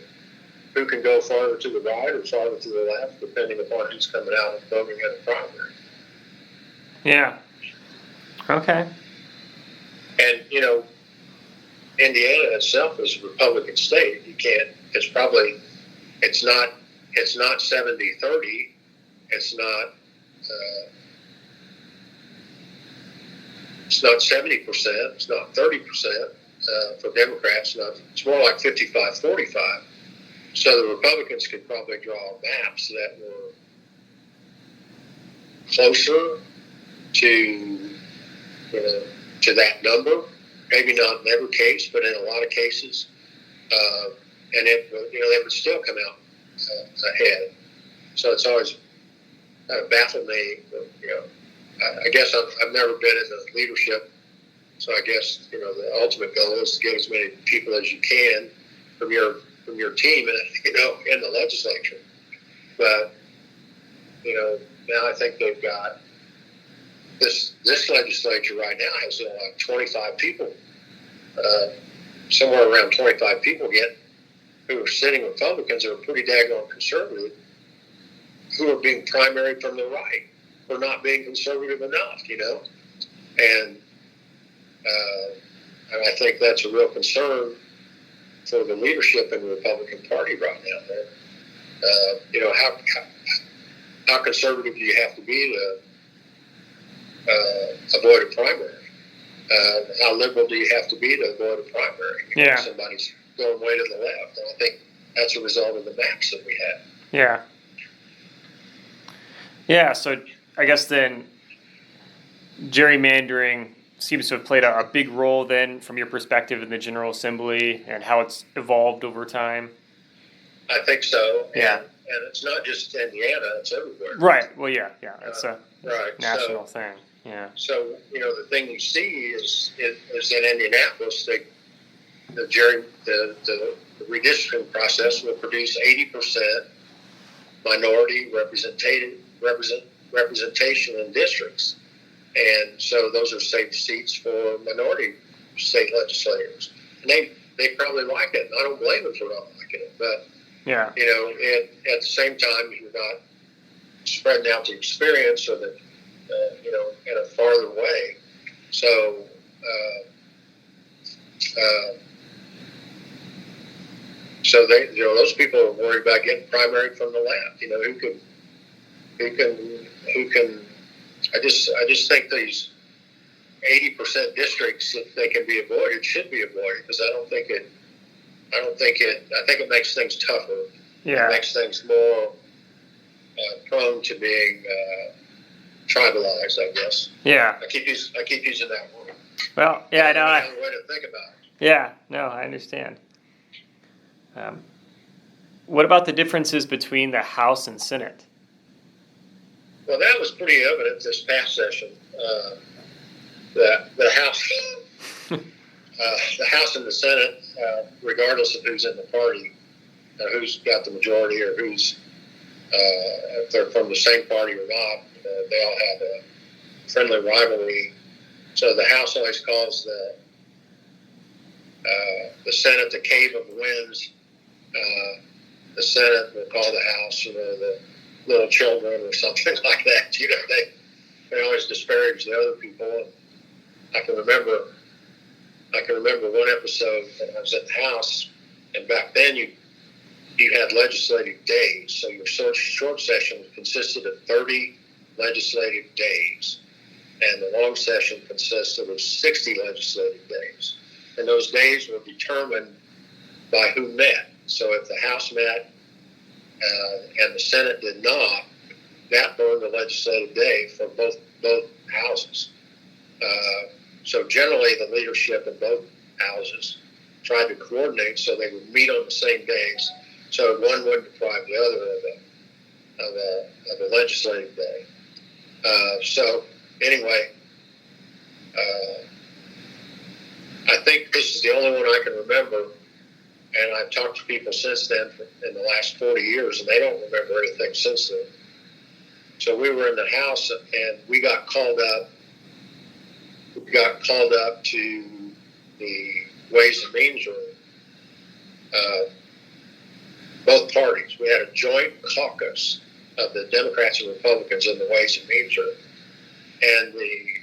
who can go farther to the right or farther to the left, depending upon who's coming out and voting in the primary. Yeah. Okay. And, Indiana itself is a Republican state. You can't, it's not 70-30. It's not 70%. It's not 30% for Democrats. It's more like 55-45. So the Republicans could probably draw maps that were closer to that number. Maybe not in every case, but in a lot of cases, and they would still come out ahead. So it's always kind of baffled me. I guess I've never been in the leadership, so I guess the ultimate goal is to get as many people as you can from your team, in the legislature. But now I think they've got this legislature right now has like 25 people, somewhere around 25 people who are sitting Republicans who are pretty daggone conservative, who are being primaried from the right for not being conservative enough, and I think that's a real concern for the leadership in the Republican Party right now. How conservative do you have to be to avoid a primary? How liberal do you have to be to avoid a primary? Somebody's going way to the left. And I think that's a result of the maps that we have. Yeah. Yeah, so I guess then gerrymandering seems to have played a big role then from your perspective in the General Assembly and how it's evolved over time. I think so. Yeah. And it's not just Indiana, it's everywhere. Right. Well, yeah. It's a national thing. Yeah. So, the thing you see is in Indianapolis, the redistricting process will produce 80% minority representation in districts. And so those are safe seats for minority state legislators. And they probably like it. I don't blame them for not liking it. But, at the same time, you're not spreading out the experience or the, in a farther way. So, those people are worried about getting primaried from the left. Who can. I just think these 80% districts, if they can be avoided, should be avoided, because I think it makes things tougher. Yeah. It makes things more prone to being tribalized, I guess. Yeah. I keep using that word. Well, yeah, I know. Another way to think about it. Yeah, no, I understand. What about the differences between the House and Senate? Well, that was pretty evident this past session. The House, the House and the Senate, regardless of who's in the party, who's got the majority, or who's if they're from the same party or not, they all have a friendly rivalry. So the House always calls the Senate the cave of winds. The Senate will call the House, the little children or something like that. They always disparage the other people. I can remember one episode when I was at the House, and back then you had legislative days. So your short session consisted of 30 legislative days, and the long session consisted of 60 legislative days. And those days were determined by who met. So if the House met and the Senate did not, that burned the legislative day for both houses. So generally, the leadership in both houses tried to coordinate so they would meet on the same days so one wouldn't deprive the other of a legislative day. So anyway, I think this is the only one I can remember, and I've talked to people since then in the last 40 years, and they don't remember anything since then. So we were in the House, and we got called up. We got called up to the Ways and Means room. Both parties. We had a joint caucus of the Democrats and Republicans in the Ways and Means room, and the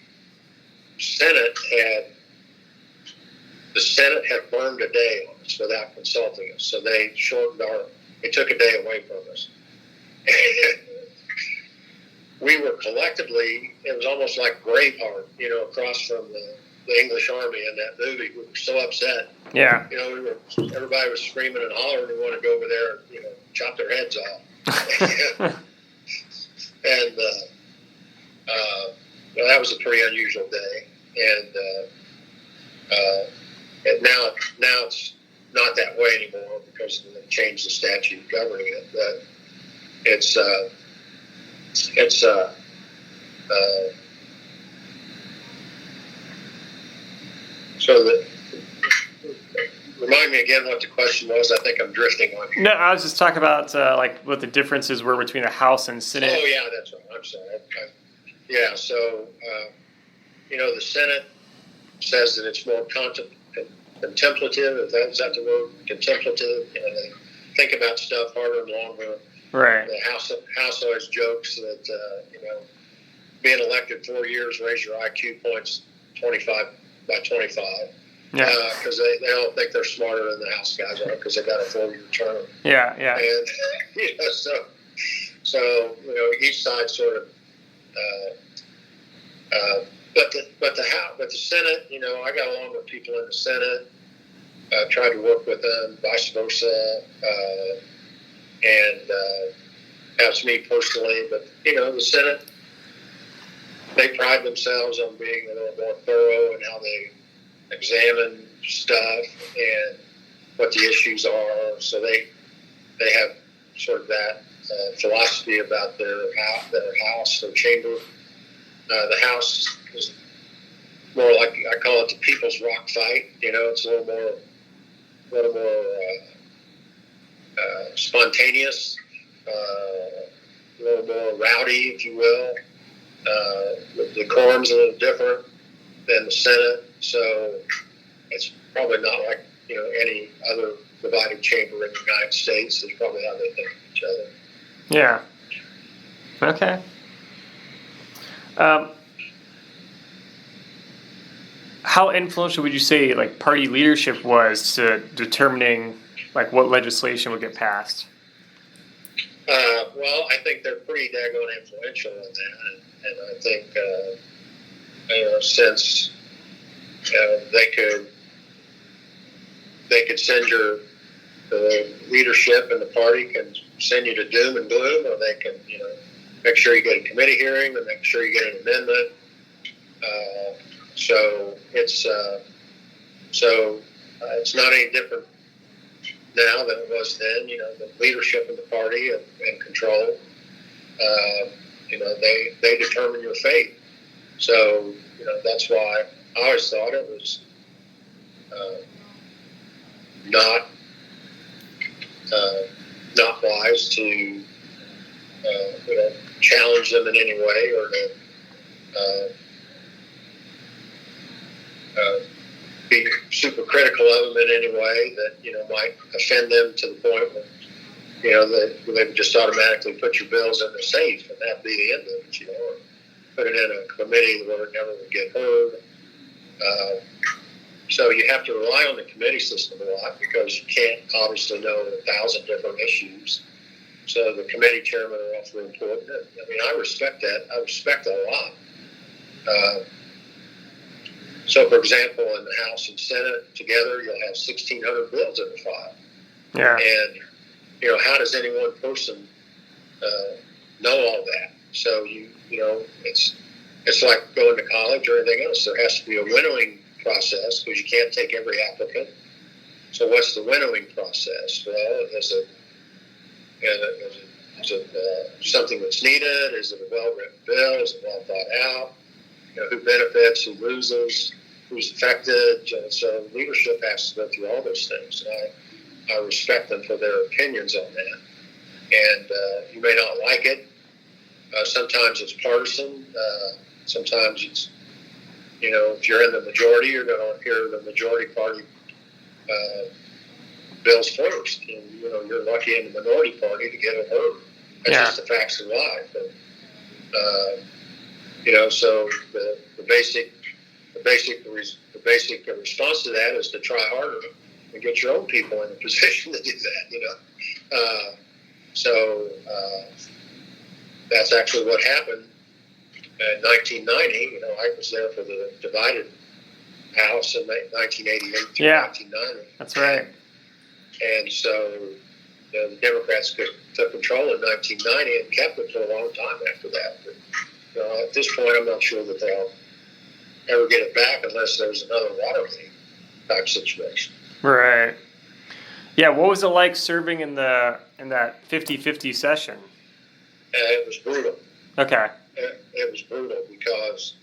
Senate had burned a day on us without consulting us. So they took a day away from us. We were collectively, it was almost like Braveheart, across from the English Army in that movie. We were so upset. Yeah. Everybody was screaming and hollering. We wanted to go over there and, chop their heads off. And that was a pretty unusual day. And now it's not that way anymore because they changed the statute governing it. But it's so that. Remind me again what the question was. I think I'm drifting on here. No, I was just talking about what the differences were between the House and Senate. Oh yeah, that's right. I'm sorry. Yeah, so the Senate says that it's more contemplative. Is that the word? Contemplative. They think about stuff harder and longer. Right. The House always jokes that being elected 4 years raise your IQ points 25 by 25. Yeah. Because they don't think they're smarter than the House guys are because they got a 4-year term. Yeah. And so each side sort of. But the Senate, I got along with people in the Senate. Tried to work with them, vice versa, and that's me personally. But the Senate, they pride themselves on being a little more thorough in how they examine stuff and what the issues are. So they have sort of that philosophy about their house, their chamber. The House is more like, I call it the people's rock fight. It's a little more spontaneous, a little more rowdy, if you will. The decorum's a little different than the Senate, so it's probably not like any other divided chamber in the United States. It's probably how they think of each other. Yeah. Okay. How influential would you say party leadership was to determining what legislation would get passed? Well, I think they're pretty daggone influential in that, and I think since they could send the leadership and the party can send you to doom and gloom, or they can make sure you get a committee hearing and make sure you get an amendment. So it's not any different now than it was then. The leadership in the party and control. They determine your fate. So that's why I always thought it was not wise to challenge them in any way or to be super critical of them in any way that might offend them to the point where they would just automatically put your bills in the safe and that'd be the end of it, or put it in a committee where it never would get heard. So you have to rely on the committee system a lot because you can't obviously know 1,000 different issues. So the committee chairmen are awfully important. I respect that. I respect that a lot. So, for example, in the House and Senate together, you'll have 1,600 bills in the file. Yeah. And, how does any one person know all that? So, it's like going to college or anything else. There has to be a winnowing process because you can't take every applicant. So what's the winnowing process? Well, there's Is it something that's needed? Is it a well-written bill? Is it well thought out? Who benefits, who loses, who's affected? So leadership has to go through all those things. And I respect them for their opinions on that. And you may not like it. Sometimes it's partisan. Sometimes it's, if you're in the majority, you're going to hear the majority party bills first. And, you're lucky in the minority party to get it heard. That's just the facts of life. And, so the basic response to that is to try harder and get your own people in a position to do that, So that's actually what happened in 1990. I was there for the divided House in 1988 through 1990. That's right. And so the Democrats took control in 1990 and kept it for a long time after that. But, at this point, I'm not sure that they'll ever get it back unless there's another Watergate type situation. Right. Yeah. What was it like serving in that 50-50 session? It was brutal. Okay. It was brutal because,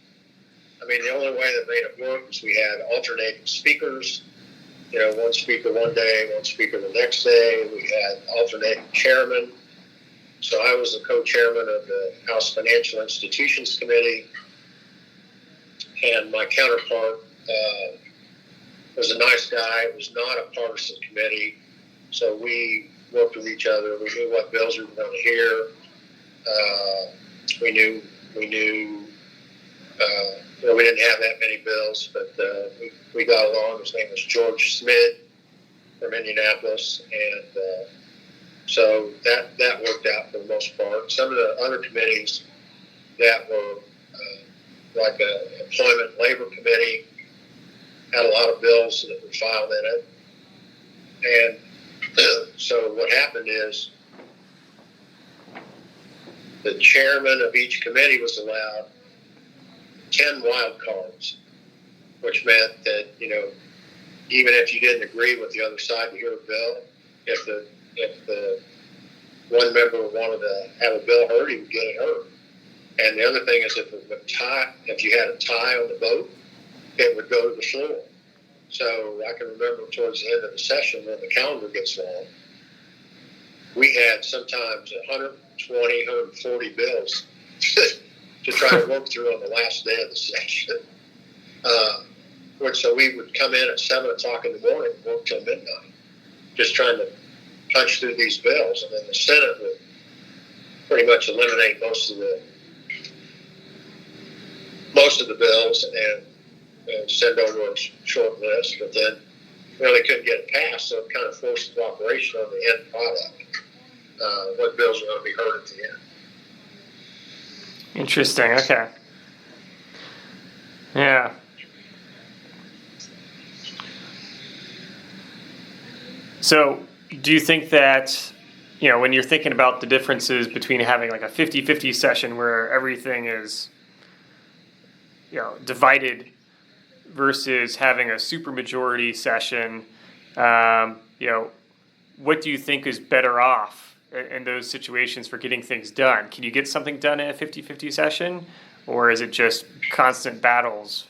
the only way that made it work was we had alternating speakers. One speaker one day, one speaker the next day. We had alternating chairmen. So I was the co-chairman of the House Financial Institutions Committee, and my counterpart was a nice guy. It was not a partisan committee, so we worked with each other. We knew what bills we were going to hear. We knew. We didn't have that many bills, but we got along. His name was George Smid from Indianapolis, and so that worked out for the most part. Some of the other committees that were like an employment and labor committee had a lot of bills that were filed in it, and so what happened is the chairman of each committee was allowed 10 wild cards, which meant that, even if you didn't agree with the other side to hear a bill, if the one member wanted to have a bill heard, he would get it heard. And the other thing is if you had a tie on the vote, it would go to the floor. So I can remember towards the end of the session when the calendar gets long, we had sometimes 120, 140 bills to try to work through on the last day of the session. So we would come in at 7 o'clock in the morning and work till midnight, just trying to punch through these bills. And then the Senate would pretty much eliminate most of the bills and send over a short list. But then, they couldn't get it passed, so it kind of forced cooperation on the end product, what bills were going to be heard at the end. Interesting. Okay. Yeah. So do you think that, when you're thinking about the differences between having like a 50-50 session where everything is, divided versus having a supermajority session, what do you think is better off in those situations for getting things done? Can you get something done in a 50-50 session, or is it just constant battles?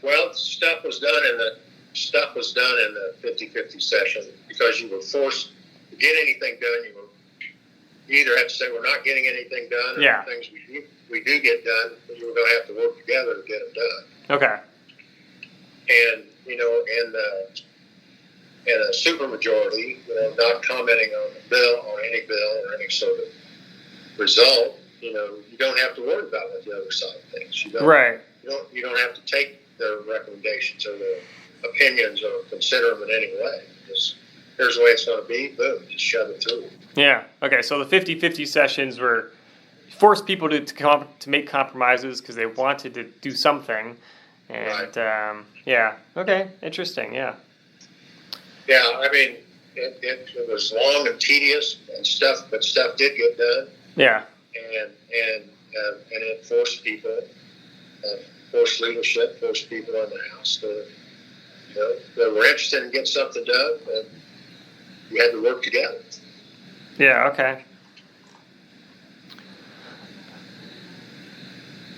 Well, stuff was done in the 50-50 session because you were forced to get anything done. You either had to say we're not getting anything done, or things we do get done, but you were going to have to work together to get them done. Okay. And in a supermajority, not commenting on any bill or any sort of result, you don't have to worry about what the other side thinks. You don't have to take their recommendations or their opinions or consider them in any way. Just here's the way it's going to be. Boom, just shove it through. Yeah. Okay. So the 50-50 sessions forced people to make compromises because they wanted to do something. And right. Okay. Interesting. Yeah. Yeah. It was long and tedious but stuff did get done. Yeah. And it forced people, forced leadership, forced people in the House to, that were interested in getting something done, and you had to work together. Yeah, okay.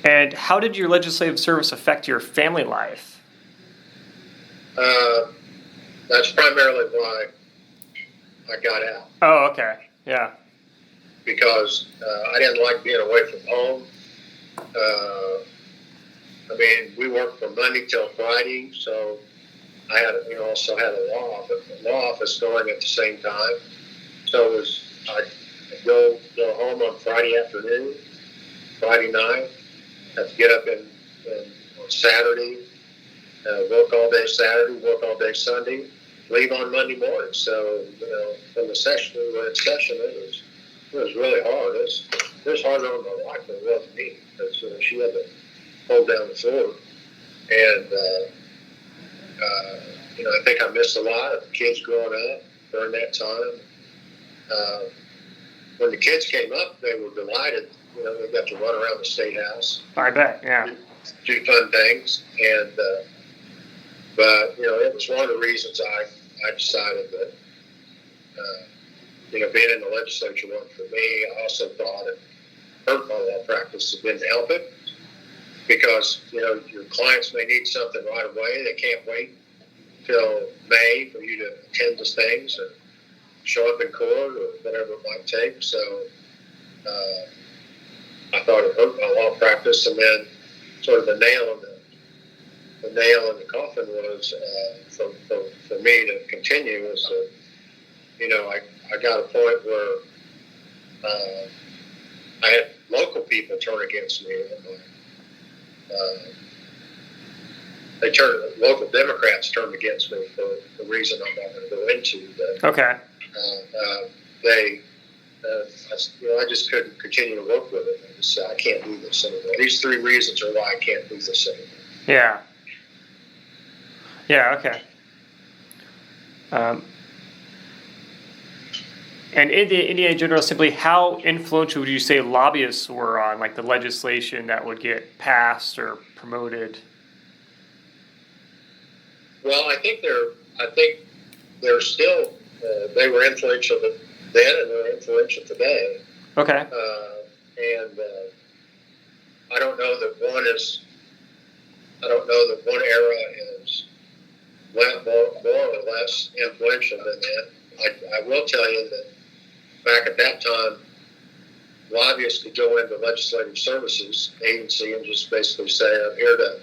And how did your legislative service affect your family life? That's primarily why I got out, Oh, okay. Yeah. because I didn't like being away from home. I mean, we worked from Monday till Friday, so I had, also had a law office going at the same time. So it was, I'd go home on Friday afternoon, Friday night, have to get up on Saturday, work all day Saturday, work all day Sunday, leave on Monday morning. So, from the session, we were in session, it was really hard. It was harder on my wife than it was me, because she had to hold down the fort. And, I think I missed a lot of the kids growing up during that time. When the kids came up, they were delighted. They got to run around the state house. I bet, yeah. Do fun things. And, but, it was one of the reasons I decided that, being in the legislature wasn't for me. I also thought it hurt my law practice. It didn't help it, because, your clients may need something right away. They can't wait till May for you to attend to things and show up in court or whatever it might take. So I thought it hurt my law practice. And then sort of the nail in the coffin was for me to continue was that, I got a point where I had local people turn against me. Local Democrats turned against me for a reason I'm not going to go into. But, Okay. I just couldn't continue to work with it. I just said, I can't do this anymore. These 3 reasons are why I can't do this anymore. Yeah. Yeah, okay. And in the Indiana General Assembly, how influential would you say lobbyists were on, like, the legislation that would get passed or promoted? Well, I think they're still they were influential then, and they're influential today. Okay. And I don't know that one era is more or less influential than that. I will tell you that back at that time, lobbyists could go into legislative services agency and just basically say, I'm here to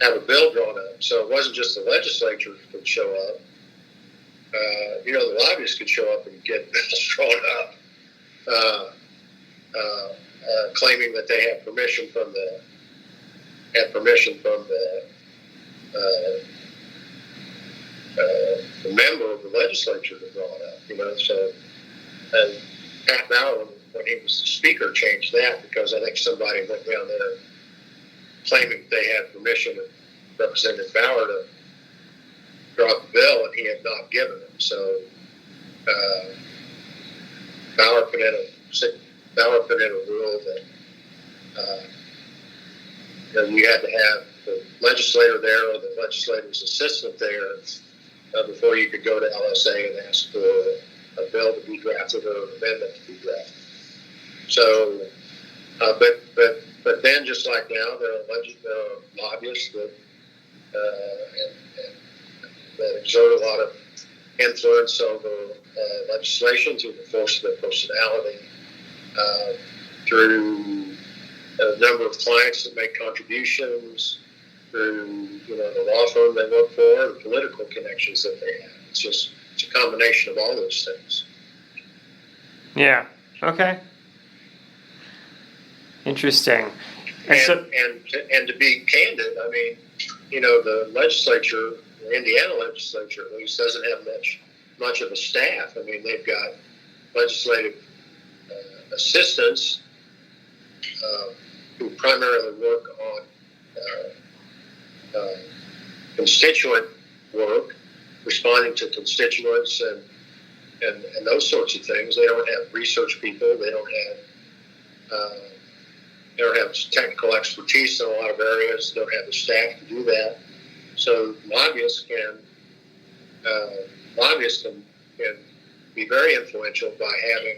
have a bill drawn up. So it wasn't just the legislature could show up. The lobbyists could show up and get bills drawn up, claiming that they had permission from the member of the legislature to draw it up. So, and Pat Bauer, when he was the speaker, changed that because I think somebody went down there claiming they had permission of Representative Bauer to draw the bill, and he had not given it. So Bauer put in a rule that you had to have the legislator there or the legislator's assistant there before you could go to LSA and ask for a bill to be drafted or an amendment to be drafted. So, but then, just like now, there are lobbyists that exert a lot of influence over legislation through the force of their personality, through a number of clients that make contributions, through the law firm they work for, the political connections that they have. It's a combination of all those things. Yeah. Okay. Interesting. And to be candid, I mean, the legislature, the Indiana legislature at least, doesn't have much of a staff. I mean, they've got legislative assistants who primarily work on constituent work, responding to constituents and those sorts of things. They don't have research people. They don't have technical expertise in a lot of areas. They don't have the staff to do that. So lobbyists can be very influential by having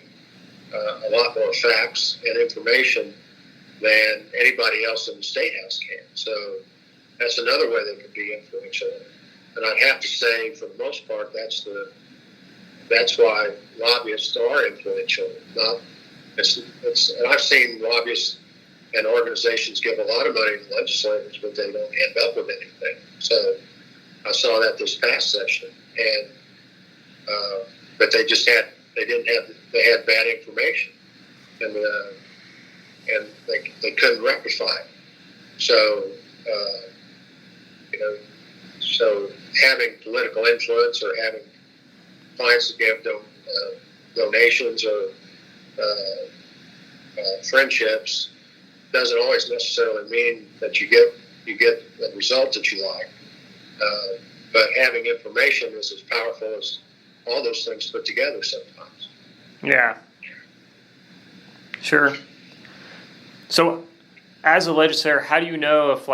a lot more facts and information than anybody else in the State House can. So that's another way they can be influential. And I'd have to say, for the most part, that's why lobbyists are influential. And I've seen lobbyists and organizations give a lot of money to legislators, but they don't end up with anything. So I saw that this past session, and but they had bad information, and they couldn't rectify it. So so having political influence or having clients to give donations or friendships doesn't always necessarily mean that you get the result that you like. But having information is as powerful as all those things put together sometimes. Yeah. Sure. So, as a legislator, how do you know if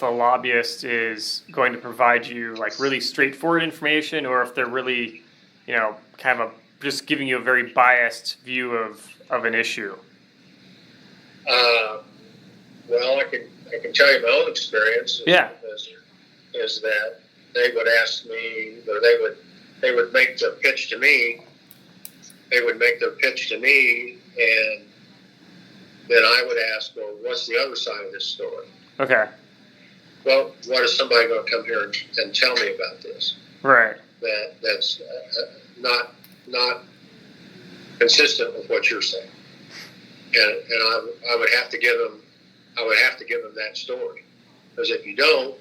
a lobbyist is going to provide you like really straightforward information, or if they're really, kind of just giving you a very biased view of an issue? Well, I can tell you my own experience. Is that they would ask me, or they would make their pitch to me. They would make their pitch to me, and then I would ask, well, what's the other side of this story? Okay. Well, what is somebody going to come here and tell me about this? Right. That's not consistent with what you're saying, and I would have to give them that story, because if you don't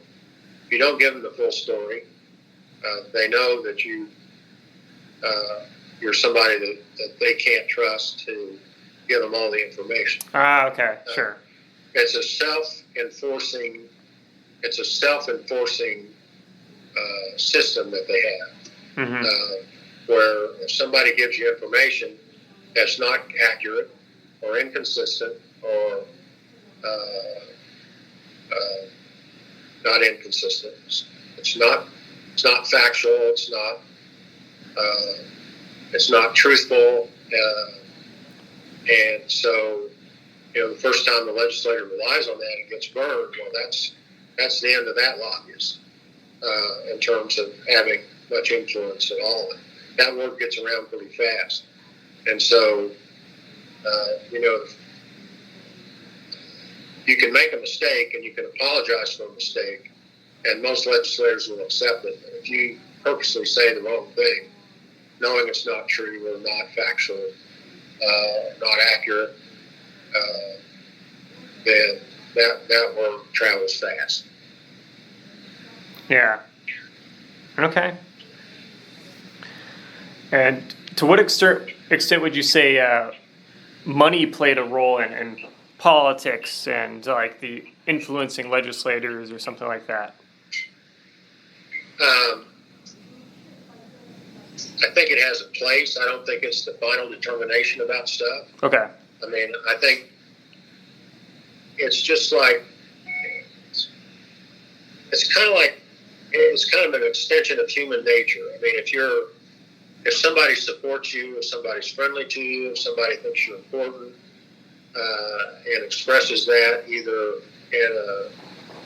give them the full story, they know that you're somebody that they can't trust to give them all the information. Okay, sure. It's a self-enforcing system that they have, where if somebody gives you information that's not accurate or inconsistent or not inconsistent, it's not factual, it's not truthful, and so the first time the legislator relies on that and gets burned, well, that's the end of that lobbyist in terms of having much influence at all. That word gets around pretty fast, and so you can make a mistake and you can apologize for a mistake, and most legislators will accept it. But if you purposely say the wrong thing, knowing it's not true or not factual, not accurate, then that word travels fast. Yeah. Okay. And to what extent would you say money played a role in politics and like the influencing legislators or something like that? I think it has a place. I don't think it's the final determination about stuff. Okay. I mean, I think it's just like it's kind of an extension of human nature. I mean, if somebody supports you, if somebody's friendly to you, if somebody thinks you're important, and expresses that either in a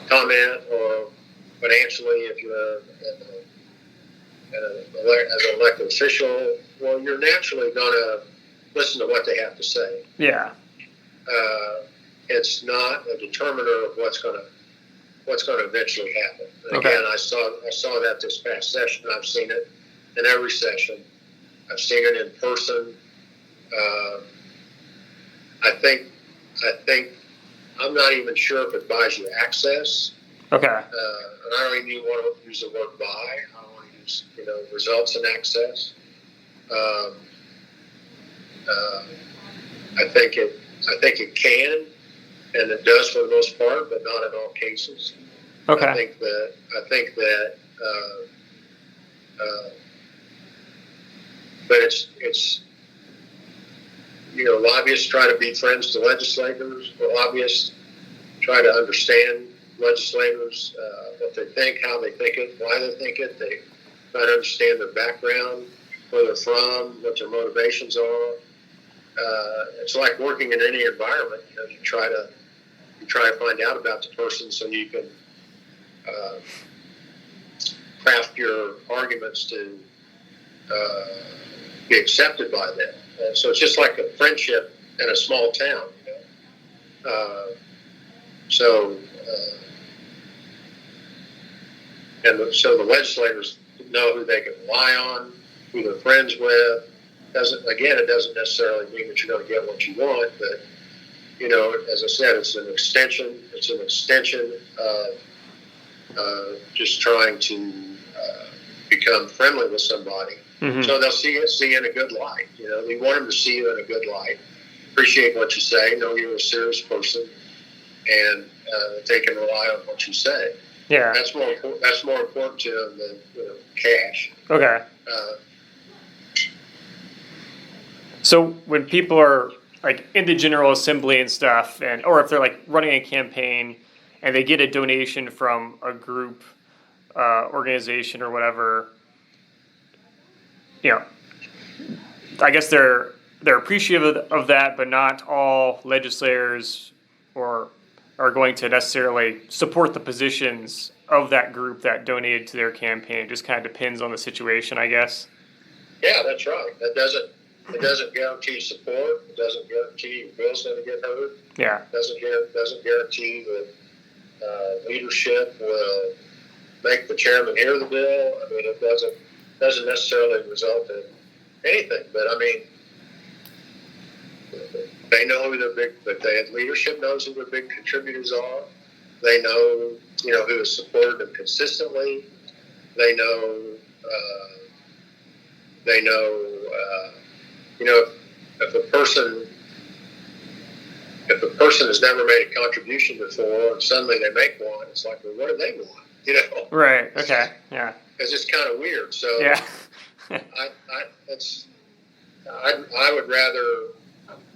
comment or financially, if you're as an elected official, well, you're naturally going to listen to what they have to say. Yeah. It's not a determiner of what's going to eventually happen. And Okay. Again, I saw that this past session. I've seen it in every session. I've seen it in person. I think I'm not even sure if it buys you access. Okay. And I don't even want to use the word buy. I want to use results and access. I think it can, and it does for the most part, but not in all cases. Okay. I think that but it's lobbyists try to be friends to legislators. Lobbyists try to understand legislators, what they think, how they think it, why they think it. They try to understand their background. where they're from, what their motivations are. It's like working in any environment. You try to find out about the person so you can craft your arguments to be accepted by them. So it's just like a friendship in a small town. So the legislators know who they can rely on, who they're friends with. It doesn't necessarily mean that you're going to get what you want, but as I said, it's an extension. It's an extension of just trying to become friendly with somebody. Mm-hmm. So they'll see you in a good light. We want them to see you in a good light, appreciate what you say, know you're a serious person, and they can rely on what you say. Yeah, that's more important to them than cash. Okay. So when people are like in the General Assembly and stuff, or if they're like running a campaign and they get a donation from a group, organization or whatever, I guess they're appreciative of that, but not all legislators are going to necessarily support the positions of that group that donated to their campaign. It just kind of depends on the situation, I guess. Yeah, that's right. It doesn't guarantee support. It doesn't guarantee your bill's going to get heard. Yeah. It doesn't guarantee that leadership will make the chairman hear the bill. I mean, it doesn't necessarily result in anything. But I mean, they know who leadership knows who their big contributors are. They know, who has supported them consistently. They know, if a person has never made a contribution before and suddenly they make one, it's like, well, what do they want? Right. Okay. Yeah. It's just kind of weird. So yeah. I would rather,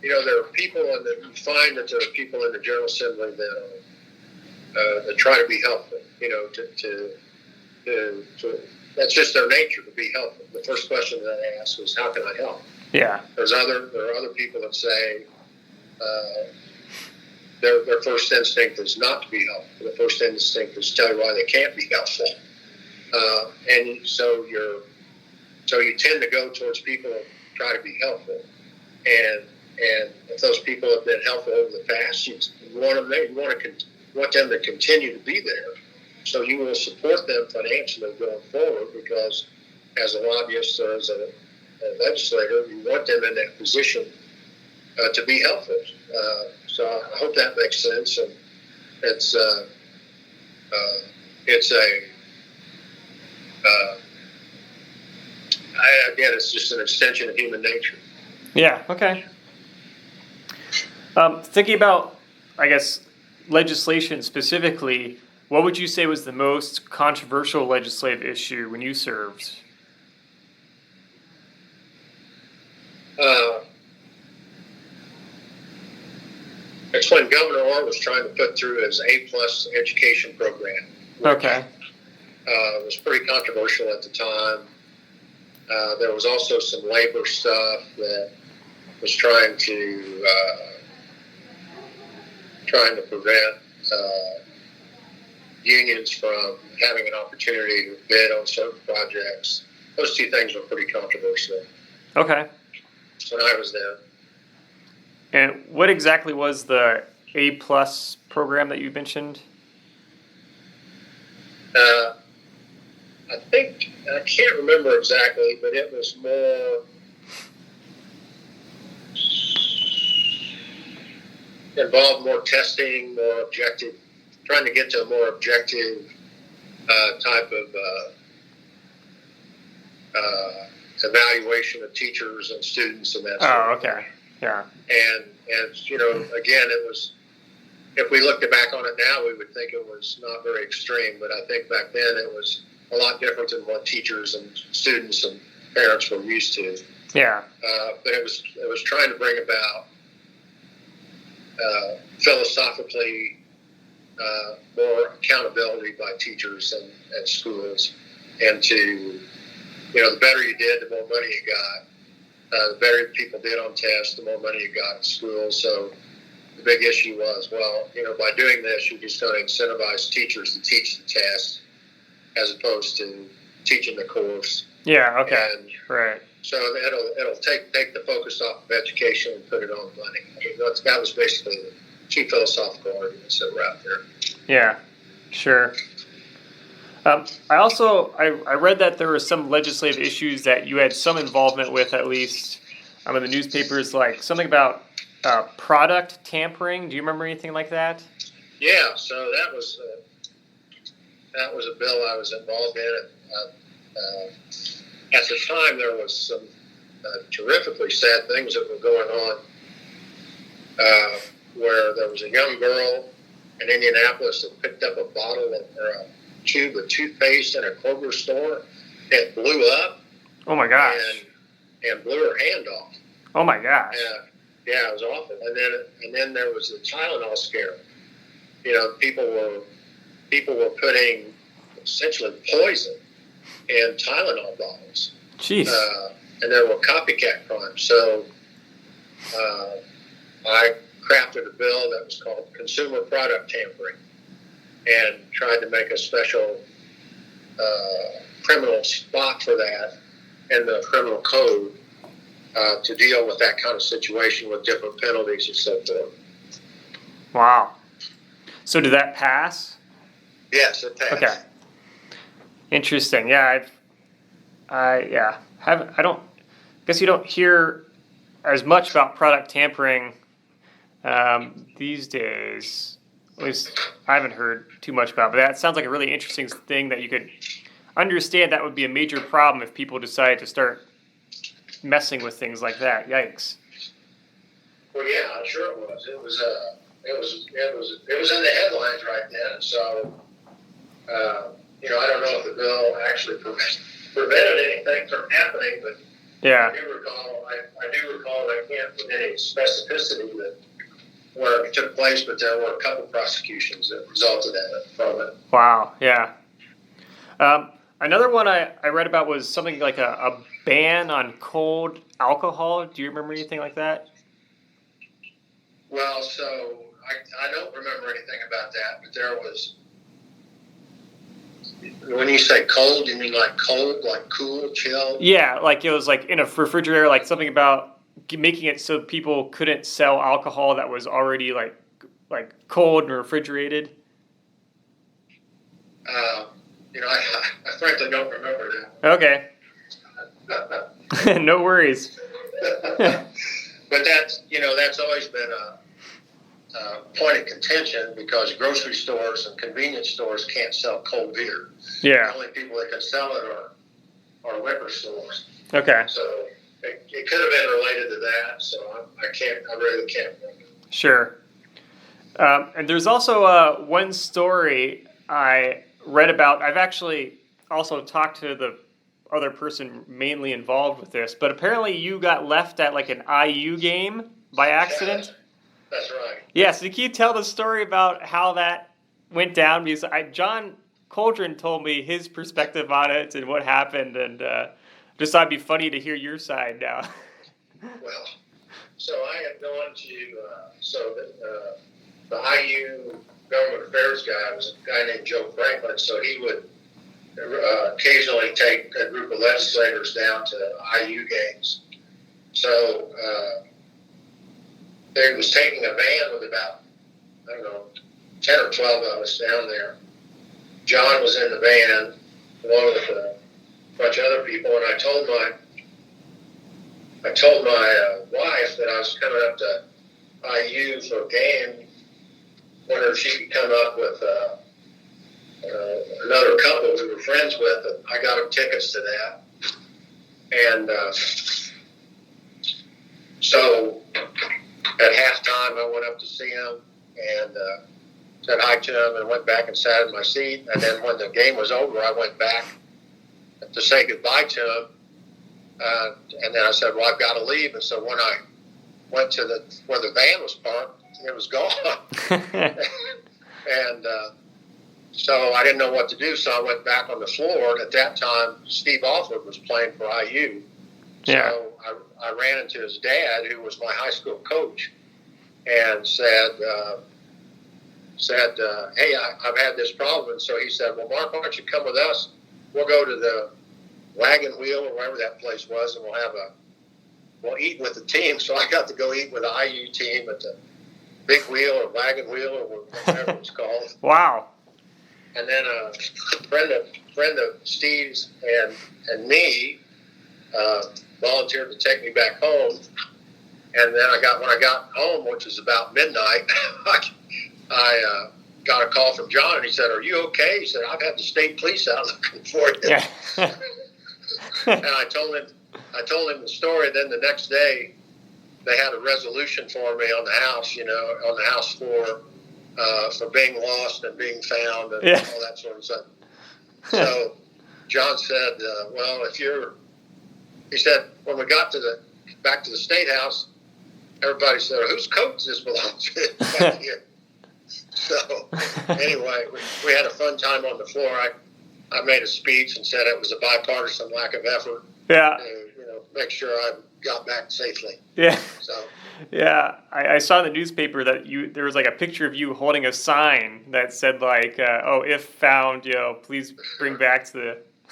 there are people you find that there are people in the General Assembly that try to be helpful, that's just their nature, to be helpful. The first question that I ask is, how can I help? Yeah. There are other people that say their first instinct is not to be helpful. The first instinct is to tell you why they can't be helpful. And so you tend to go towards people that try to be helpful. And if those people have been helpful over the past, you want them there. You want them to continue to be there. So you will support them financially going forward, because as a lobbyist or as a legislator, you want them in that position to be helpful. So I hope that makes sense. And it's just an extension of human nature. Yeah. Okay. Thinking about, I guess, legislation specifically, what would you say was the most controversial legislative issue when you served? It's when Governor Orr was trying to put through his A+ education program. Okay. It was pretty controversial at the time. There was also some labor stuff that was trying to prevent unions from having an opportunity to bid on certain projects. Those two things were pretty controversial. Okay. When I was there. And what exactly was the A+ program that you mentioned? I can't remember exactly, but it was more involved more testing, more objective, trying to get to a more objective type of evaluation of teachers and students and that sort of thing. Okay. Yeah. And again, it was, if we looked back on it now, we would think it was not very extreme, but I think back then it was a lot different than what teachers and students and parents were used to. Yeah. But it was trying to bring about philosophically more accountability by teachers and schools, and to the better you did, the more money you got. The better people did on tests, the more money you got in school. So the big issue was, by doing this, you're just going to incentivize teachers to teach the test as opposed to teaching the course. Yeah. Okay. And right. So it'll take the focus off of education and put it on money. That was basically the two philosophical arguments that were out there. Yeah. Sure. I read that there were some legislative issues that you had some involvement with, at least in the newspapers, like something about product tampering. Do you remember anything like that? Yeah, so that was a bill I was involved in. At the time, there was some terrifically sad things that were going on, where there was a young girl in Indianapolis that picked up a bottle or a tube of toothpaste in a Kroger store. It blew up. Oh my gosh! And blew her hand off. Oh my gosh! Yeah, it was awful. And then there was the Tylenol scare. People were putting essentially poison in Tylenol bottles. Jeez. And there were copycat crimes. So I crafted a bill that was called Consumer Product Tampering, and tried to make a special criminal spot for that in the criminal code to deal with that kind of situation with different penalties and so forth. Wow. So did that pass? Yes, it passed. Okay. Interesting. Yeah, I guess you don't hear as much about product tampering these days. At least I haven't heard too much about it, but that sounds like a really interesting thing that you could understand. That would be a major problem if people decided to start messing with things like that. Yikes. Well, yeah, I'm sure it was. It was in the headlines right then. So, I don't know if the bill actually prevented anything from happening, but yeah, I do recall, I can't with any specificity that where it took place, but there were a couple prosecutions that resulted from it. Wow, yeah. Another one I read about was something like a ban on cold alcohol. Do you remember anything like that? Well, so I don't remember anything about that, but there was, when you say cold, you mean like cold, like cool, chill? Yeah, like it was like in a refrigerator, like something about making it so people couldn't sell alcohol that was already like cold and refrigerated. I frankly don't remember that. Okay. No worries. But that's always been a point of contention because grocery stores and convenience stores can't sell cold beer. Yeah. The only people that can sell it are liquor stores. Okay. So it could have been related to that. So I really can't remember. Sure. And there's also one story I read about. I've actually also talked to the other person mainly involved with this, but apparently you got left at like an IU game by accident. Yeah, that's right. Yeah, so can you tell the story about how that went down? Because John Coldren told me his perspective on it and what happened, and just thought it'd be funny to hear your side now. Well, so I had gone to, the IU government affairs guy was a guy named Joe Franklin, so he would occasionally take a group of legislators down to IU games. So they was taking a van with about, 10 or 12 of us down there. John was in the van along with a bunch of other people, and I told my wife that I was coming up to IU for a game. Wondered if she could come up with another couple we were friends with. And I got them tickets to that, and so at halftime I went up to see him and said hi to him and went back and sat in my seat. And then when the game was over, I went back to say goodbye to him. And then I said, well, I've got to leave. And so when I went to where the van was parked, it was gone. And So I didn't know what to do, so I went back on the floor. And at that time, Steve Alford was playing for IU. Yeah. So I ran into his dad, who was my high school coach, and said, hey, I've had this problem. And so he said, well, Mark, why don't you come with us? We'll go to the Wagon Wheel or wherever that place was, and we'll eat with the team. So I got to go eat with the IU team at the Big Wheel or Wagon Wheel or whatever it's called. Wow. And then a friend of Steve's and me volunteered to take me back home. And then when I got home, which was about midnight, I got a call from John, and he said, "Are you okay?" He said, "I've had the state police out looking for you." Yeah. And I told him the story. Then the next day, they had a resolution for me on the house, on the house floor for being lost and being found and all that sort of stuff. So John said, "Well, he said, when we got back to the State House, everybody said, whose coat does this belong to back here?" So anyway, we had a fun time on the floor. I made a speech and said it was a bipartisan lack of effort to make sure I got back safely. Yeah. So. Yeah, I saw in the newspaper that there was like a picture of you holding a sign that said like, if found, please bring back to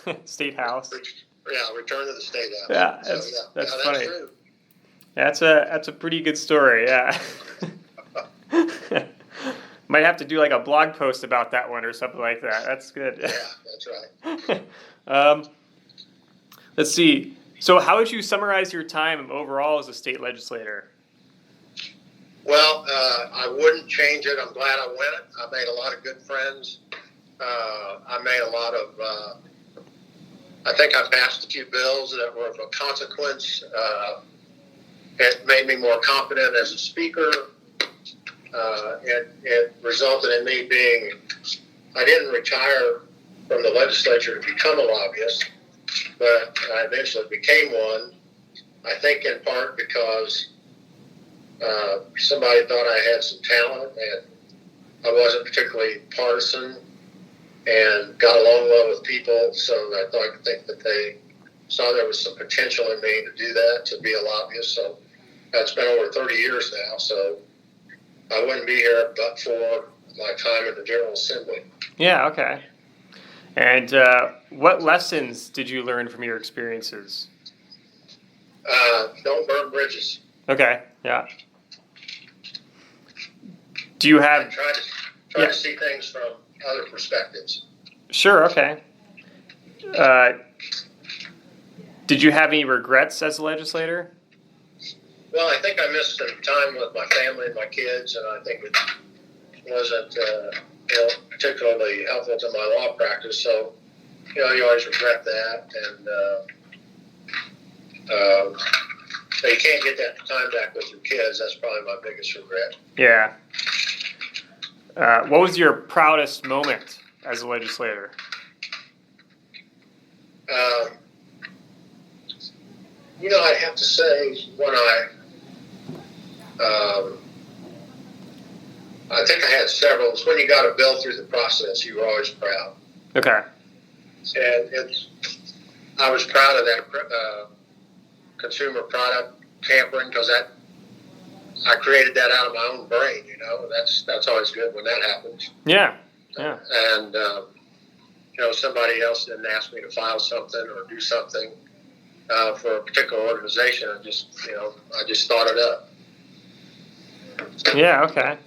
the State House. Yeah, return to the State House. Yeah, that's funny. That's true. That's a pretty good story. Yeah. Might have to do like a blog post about that one or something like that. That's good. Yeah, that's right. Let's see. So how would you summarize your time overall as a state legislator? Well, I wouldn't change it. I'm glad I went. I made a lot of good friends. I made a lot of, I think I passed a few bills that were of a consequence. It made me more confident as a speaker. It resulted in me I didn't retire from the legislature to become a lobbyist, but I eventually became one, I think in part because somebody thought I had some talent, and I wasn't particularly partisan, and got along well with people. So I think that they saw there was some potential in me to do that, to be a lobbyist. So that's been over 30 years now. So I wouldn't be here but for my time in the General Assembly. Yeah. Okay. And what lessons did you learn from your experiences? Don't burn bridges. Okay. Yeah. Do you have... Try to see things from other perspectives. Sure, okay. Did you have any regrets as a legislator? Well, I think I missed some time with my family and my kids, and I think it wasn't particularly helpful to my law practice. So, you always regret that, and you can't get that time back with your kids. That's probably my biggest regret. Yeah. What was your proudest moment as a legislator? I'd have to say when I think I had several. It's when you got a bill through the process, you were always proud. Okay. And I was proud of that consumer product tampering, because I created that out of my own brain. That's always good when that happens. Yeah. Yeah. And somebody else didn't ask me to file something or do something for a particular organization. I just thought it up. Yeah. Okay.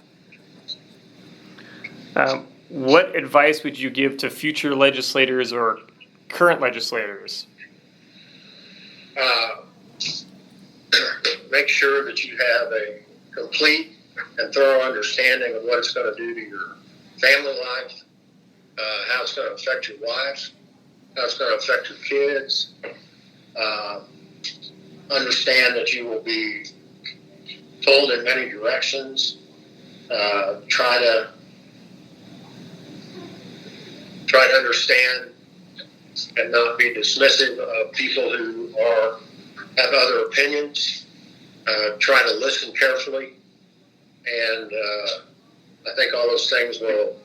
What advice would you give to future legislators or current legislators? Make sure that you have a complete and thorough understanding of what it's going to do to your family life, how it's going to affect your wife, how it's going to affect your kids. Understand that you will be pulled in many directions. Try to understand and not be dismissive of people who have other opinions. Try to listen carefully, and I think all those things will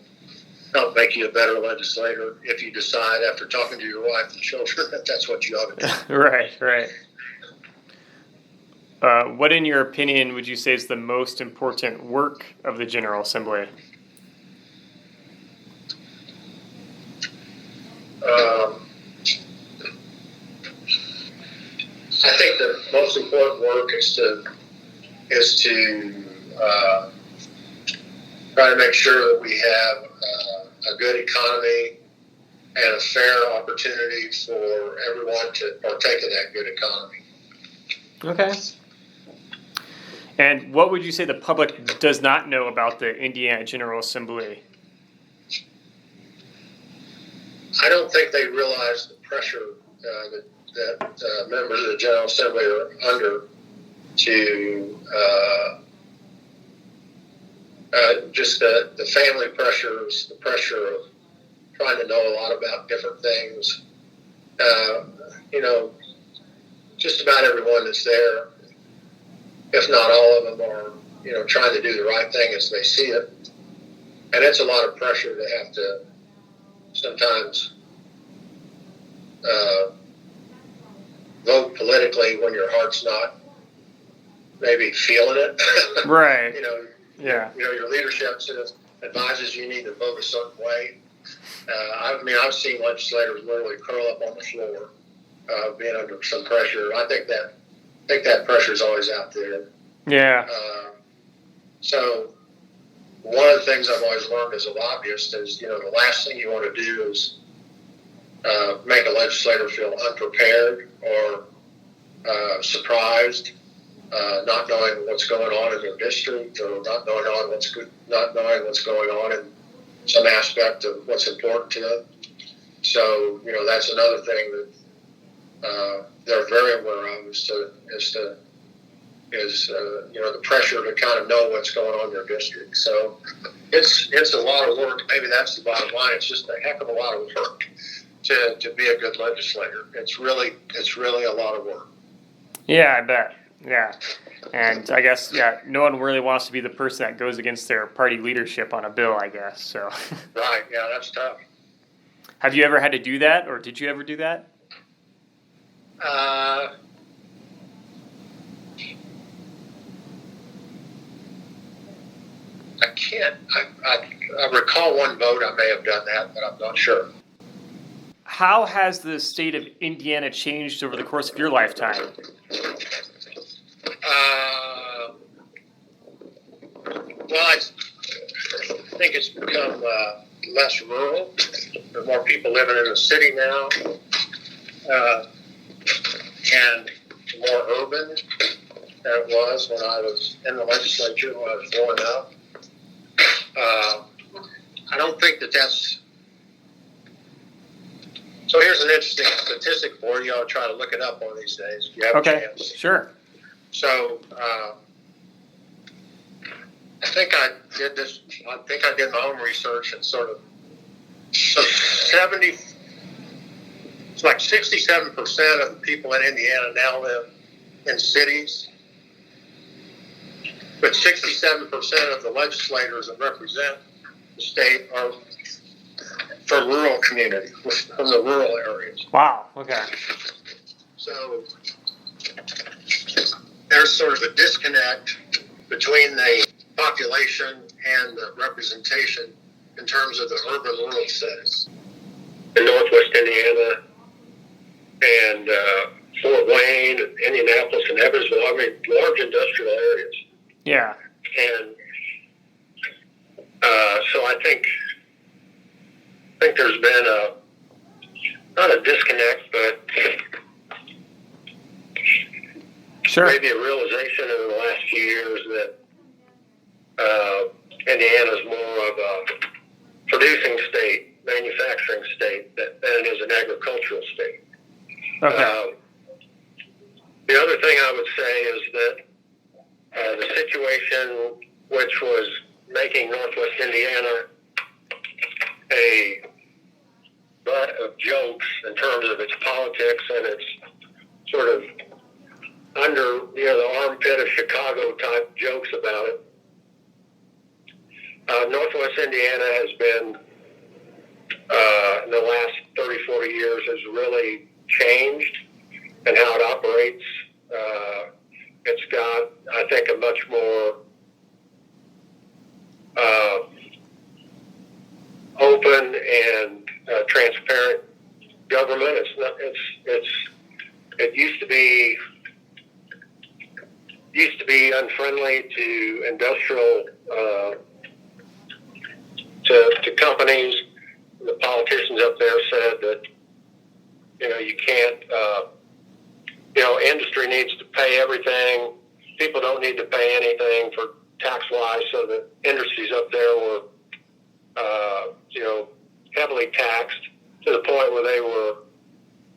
help make you a better legislator if you decide after talking to your wife and children that that's what you ought to do. Right, right. What, in your opinion, would you say is the most important work of the General Assembly? I think the most important work is to try to make sure that we have a good economy and a fair opportunity for everyone to partake of that good economy. Okay. And what would you say the public does not know about the Indiana General Assembly? I don't think they realize the pressure that members of the General Assembly are under to just the family pressures, the pressure of trying to know a lot about different things. Just about everyone that's there, if not all of them, are trying to do the right thing as they see it, and it's a lot of pressure to have to sometimes vote politically when your heart's not maybe feeling it. Right. Yeah. Your leadership sort of advises you need to vote a certain way. I've seen legislators literally curl up on the floor, being under some pressure. I think that pressure is always out there. Yeah. So one of the things I've always learned as a lobbyist is, the last thing you want to do is make a legislator feel unprepared or surprised, not knowing what's going on in their district, or not knowing what's going on in some aspect of what's important to them. So that's another thing that they're very aware of is the pressure to kind of know what's going on in their district. So it's a lot of work. Maybe that's the bottom line. It's just a heck of a lot of work to be a good legislator. It's really a lot of work. Yeah, I bet. Yeah. And I guess, no one really wants to be the person that goes against their party leadership on a bill, I guess. So. Right. Yeah, that's tough. Have you ever had to do that, or did you ever do that? I can't. I recall one vote I may have done that, but I'm not sure. How has the state of Indiana changed over the course of your lifetime? Well, I think it's become less rural. There are more people living in the city now, and more urban than it was when I was in the legislature, when I was growing up. I don't think that's... So here's an interesting statistic for you. I'll try to look it up one of these days if you have a chance. Sure. So I think I did my own research and sort of, it's like 67% of the people in Indiana now live in cities, but 67% of the legislators that represent the state are from rural communities, from the rural areas. Wow, okay. So there's sort of a disconnect between the population and the representation in terms of the urban-rural settings. In Northwest Indiana and Fort Wayne, Indianapolis, and Evansville, large industrial areas. Yeah. And so I think there's been not a disconnect, but sure, maybe a realization in the last few years that Indiana is more of a producing state, manufacturing state, than it is an agricultural state. Okay. The other thing I would say is that the situation which was making Northwest Indiana a butt of jokes in terms of its politics and its sort of under the armpit of Chicago type jokes about it. Northwest Indiana has been in the last 30, 40 years has really changed and how it operates. It's got, I think, a much more open and transparent government. It used to be unfriendly to industrial to companies. The politicians up there said that you can't. Industry needs to pay everything. People don't need to pay anything for tax-wise. So the industries up there were, heavily taxed to the point where they were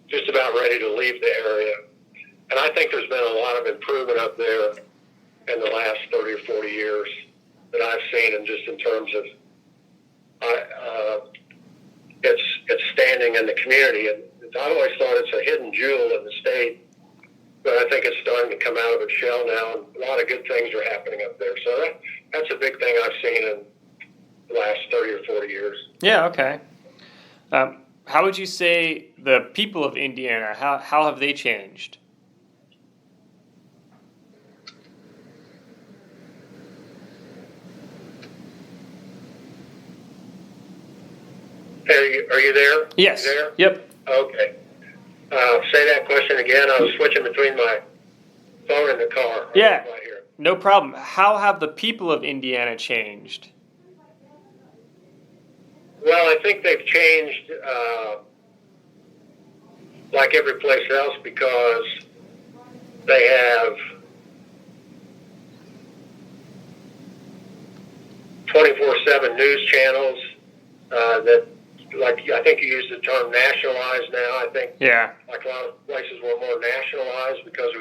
just about ready to leave the area. And I think there's been a lot of improvement up there in the last 30 or 40 years that I've seen, and just in terms of its standing in the community. And I've always thought it's a hidden jewel in the state, but I think it's starting to come out of its shell now, and a lot of good things are happening up there. So that's a big thing I've seen in the last 30 or 40 years. Yeah, okay. How would you say the people of Indiana, how have they changed? Are you there? Yes. You there? Yep. Okay. Say that question again. I was switching between my phone and the car. Yeah. No problem. How have the people of Indiana changed? Well, I think they've changed like every place else, because they have 24/7 news channels that, like, I think you use the term nationalized now. I think like a lot of places we're more nationalized because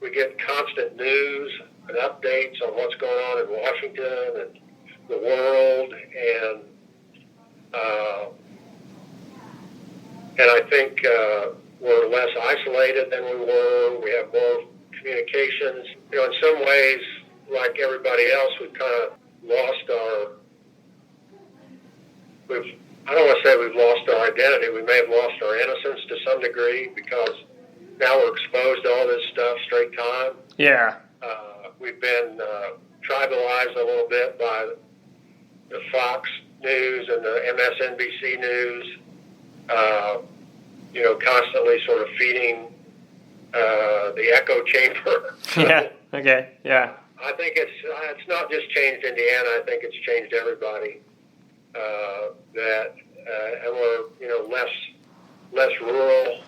we get constant news and updates on what's going on in Washington and the world, and I think we're less isolated than we were. We have more communications. In some ways, like everybody else, we've kind of lost I don't want to say we've lost our identity. We may have lost our innocence to some degree, because now we're exposed to all this stuff straight time. Yeah. We've been tribalized a little bit by the Fox News and the MSNBC News, constantly sort of feeding the echo chamber. Yeah. Okay. Yeah. I think it's not just changed Indiana. I think it's changed everybody. And we're less rural.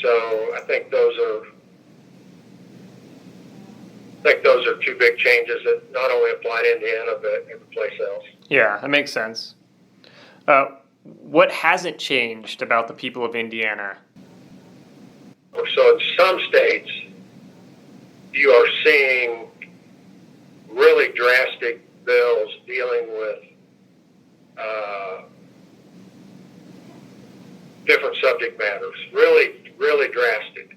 So I think those are two big changes that not only apply to Indiana but every place else. Yeah, that makes sense. What hasn't changed about the people of Indiana? So in some states, you are seeing really drastic bills dealing with different subject matters. Really, really drastic.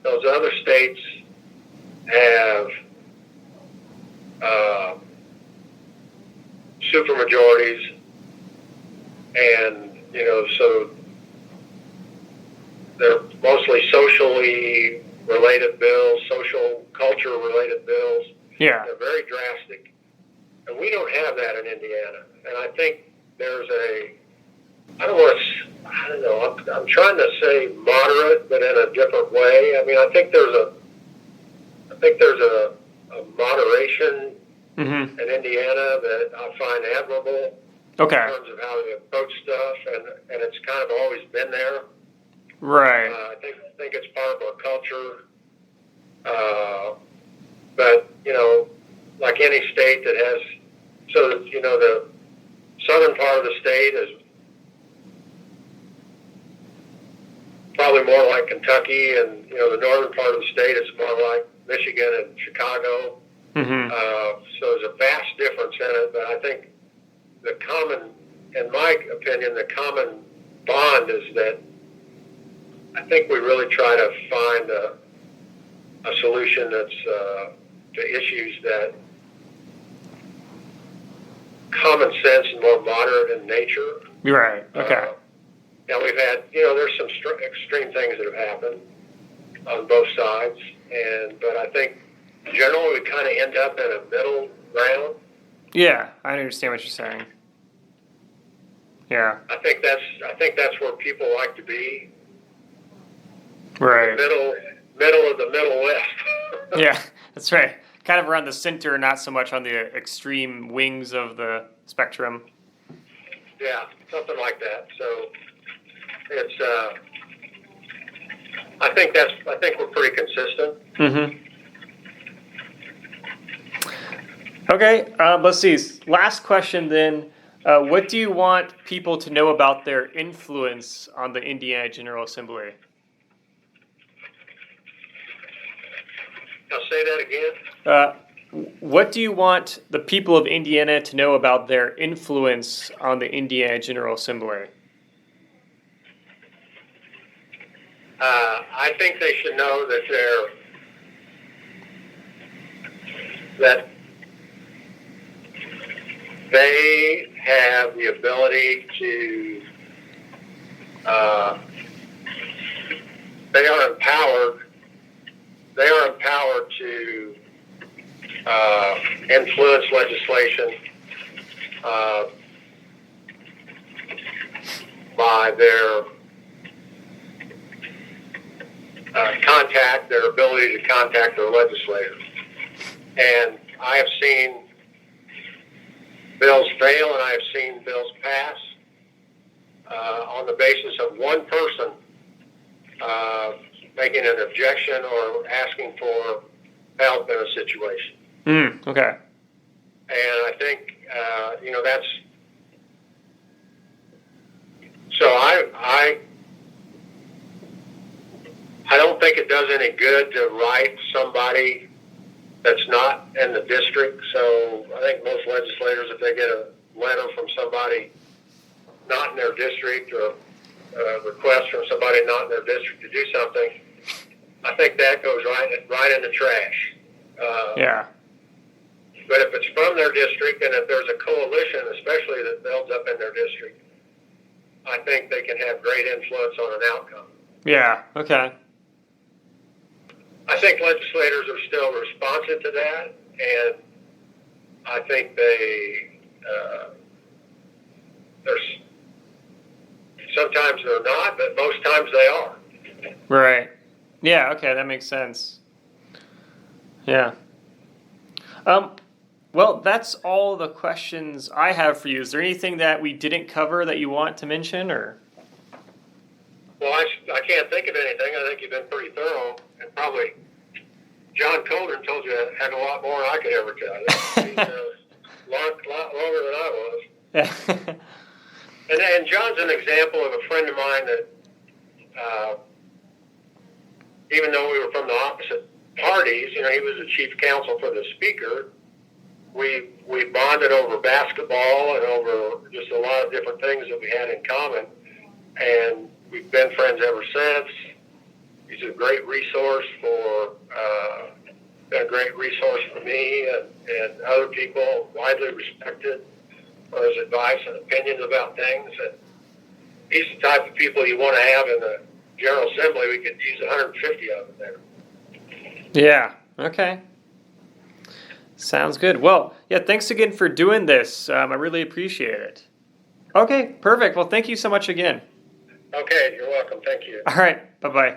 Those other states have supermajorities, and so they're mostly socially related bills, social culture related bills. Yeah. They're very drastic, and we don't have that in Indiana. And I think there's I'm trying to say moderate, but in a different way. I mean, I think there's a moderation in Indiana that I find admirable. Okay. In terms of how they approach stuff, and it's kind of always been there. Right. I think it's part of our culture. But like any state that has, the southern part of the state is probably more like Kentucky, and the northern part of the state is more like Michigan and Chicago. So there's a vast difference in it, but I think in my opinion, the common bond is that I think we really try to find a solution that's to issues that common sense and more moderate in nature. You're right. Okay. Now we've had, there's some extreme things that have happened on both sides, but I think generally we kind of end up in a middle ground. Yeah, I understand what you're saying. Yeah. I think that's where people like to be. Right. Middle of the Middle West. Yeah, that's right. Kind of around the center, not so much on the extreme wings of the spectrum. Yeah, something like that. So it's I think we're pretty consistent. Mm-hmm. Okay, let's see. Last question then. What do you want people to know about their influence on the Indiana General Assembly? Now say that again. What do you want the people of Indiana to know about their influence on the Indiana General Assembly? I think they should know that they have the ability to. They are empowered. They are empowered to influence legislation by their their ability to contact their legislators. And I have seen bills fail and I have seen bills pass on the basis of one person making an objection or asking for help in a situation. Okay. And I think, that's... So I don't think it does any good to write somebody that's not in the district. So I think most legislators, if they get a letter from somebody not in their district or a request from somebody not in their district to do something, I think that goes right in the trash. Yeah. But if it's from their district and if there's a coalition, especially that builds up in their district, I think they can have great influence on an outcome. Yeah. Okay. I think legislators are still responsive to that, and I think sometimes they're not, but most times they are. Right. Yeah, okay, that makes sense. Yeah. Well, that's all the questions I have for you. Is there anything that we didn't cover that you want to mention, or? Well, I can't think of anything. I think you've been pretty thorough, and probably John Coldren told you a heck of a lot more than I could ever tell you. He's a lot longer than I was. Yeah. And John's an example of a friend of mine that, even though we were from the opposite parties, he was the chief counsel for the speaker. We bonded over basketball and over just a lot of different things that we had in common, and we've been friends ever since. He's a great resource been a great resource for me and other people, widely respected for his advice and opinions about things. And he's the type of people you want to have in the General Assembly. We could use 150 of them there. Yeah, okay. Sounds good. Well, yeah, thanks again for doing this. I really appreciate it. Okay, perfect. Well, thank you so much again. Okay, you're welcome. Thank you. All right, bye-bye.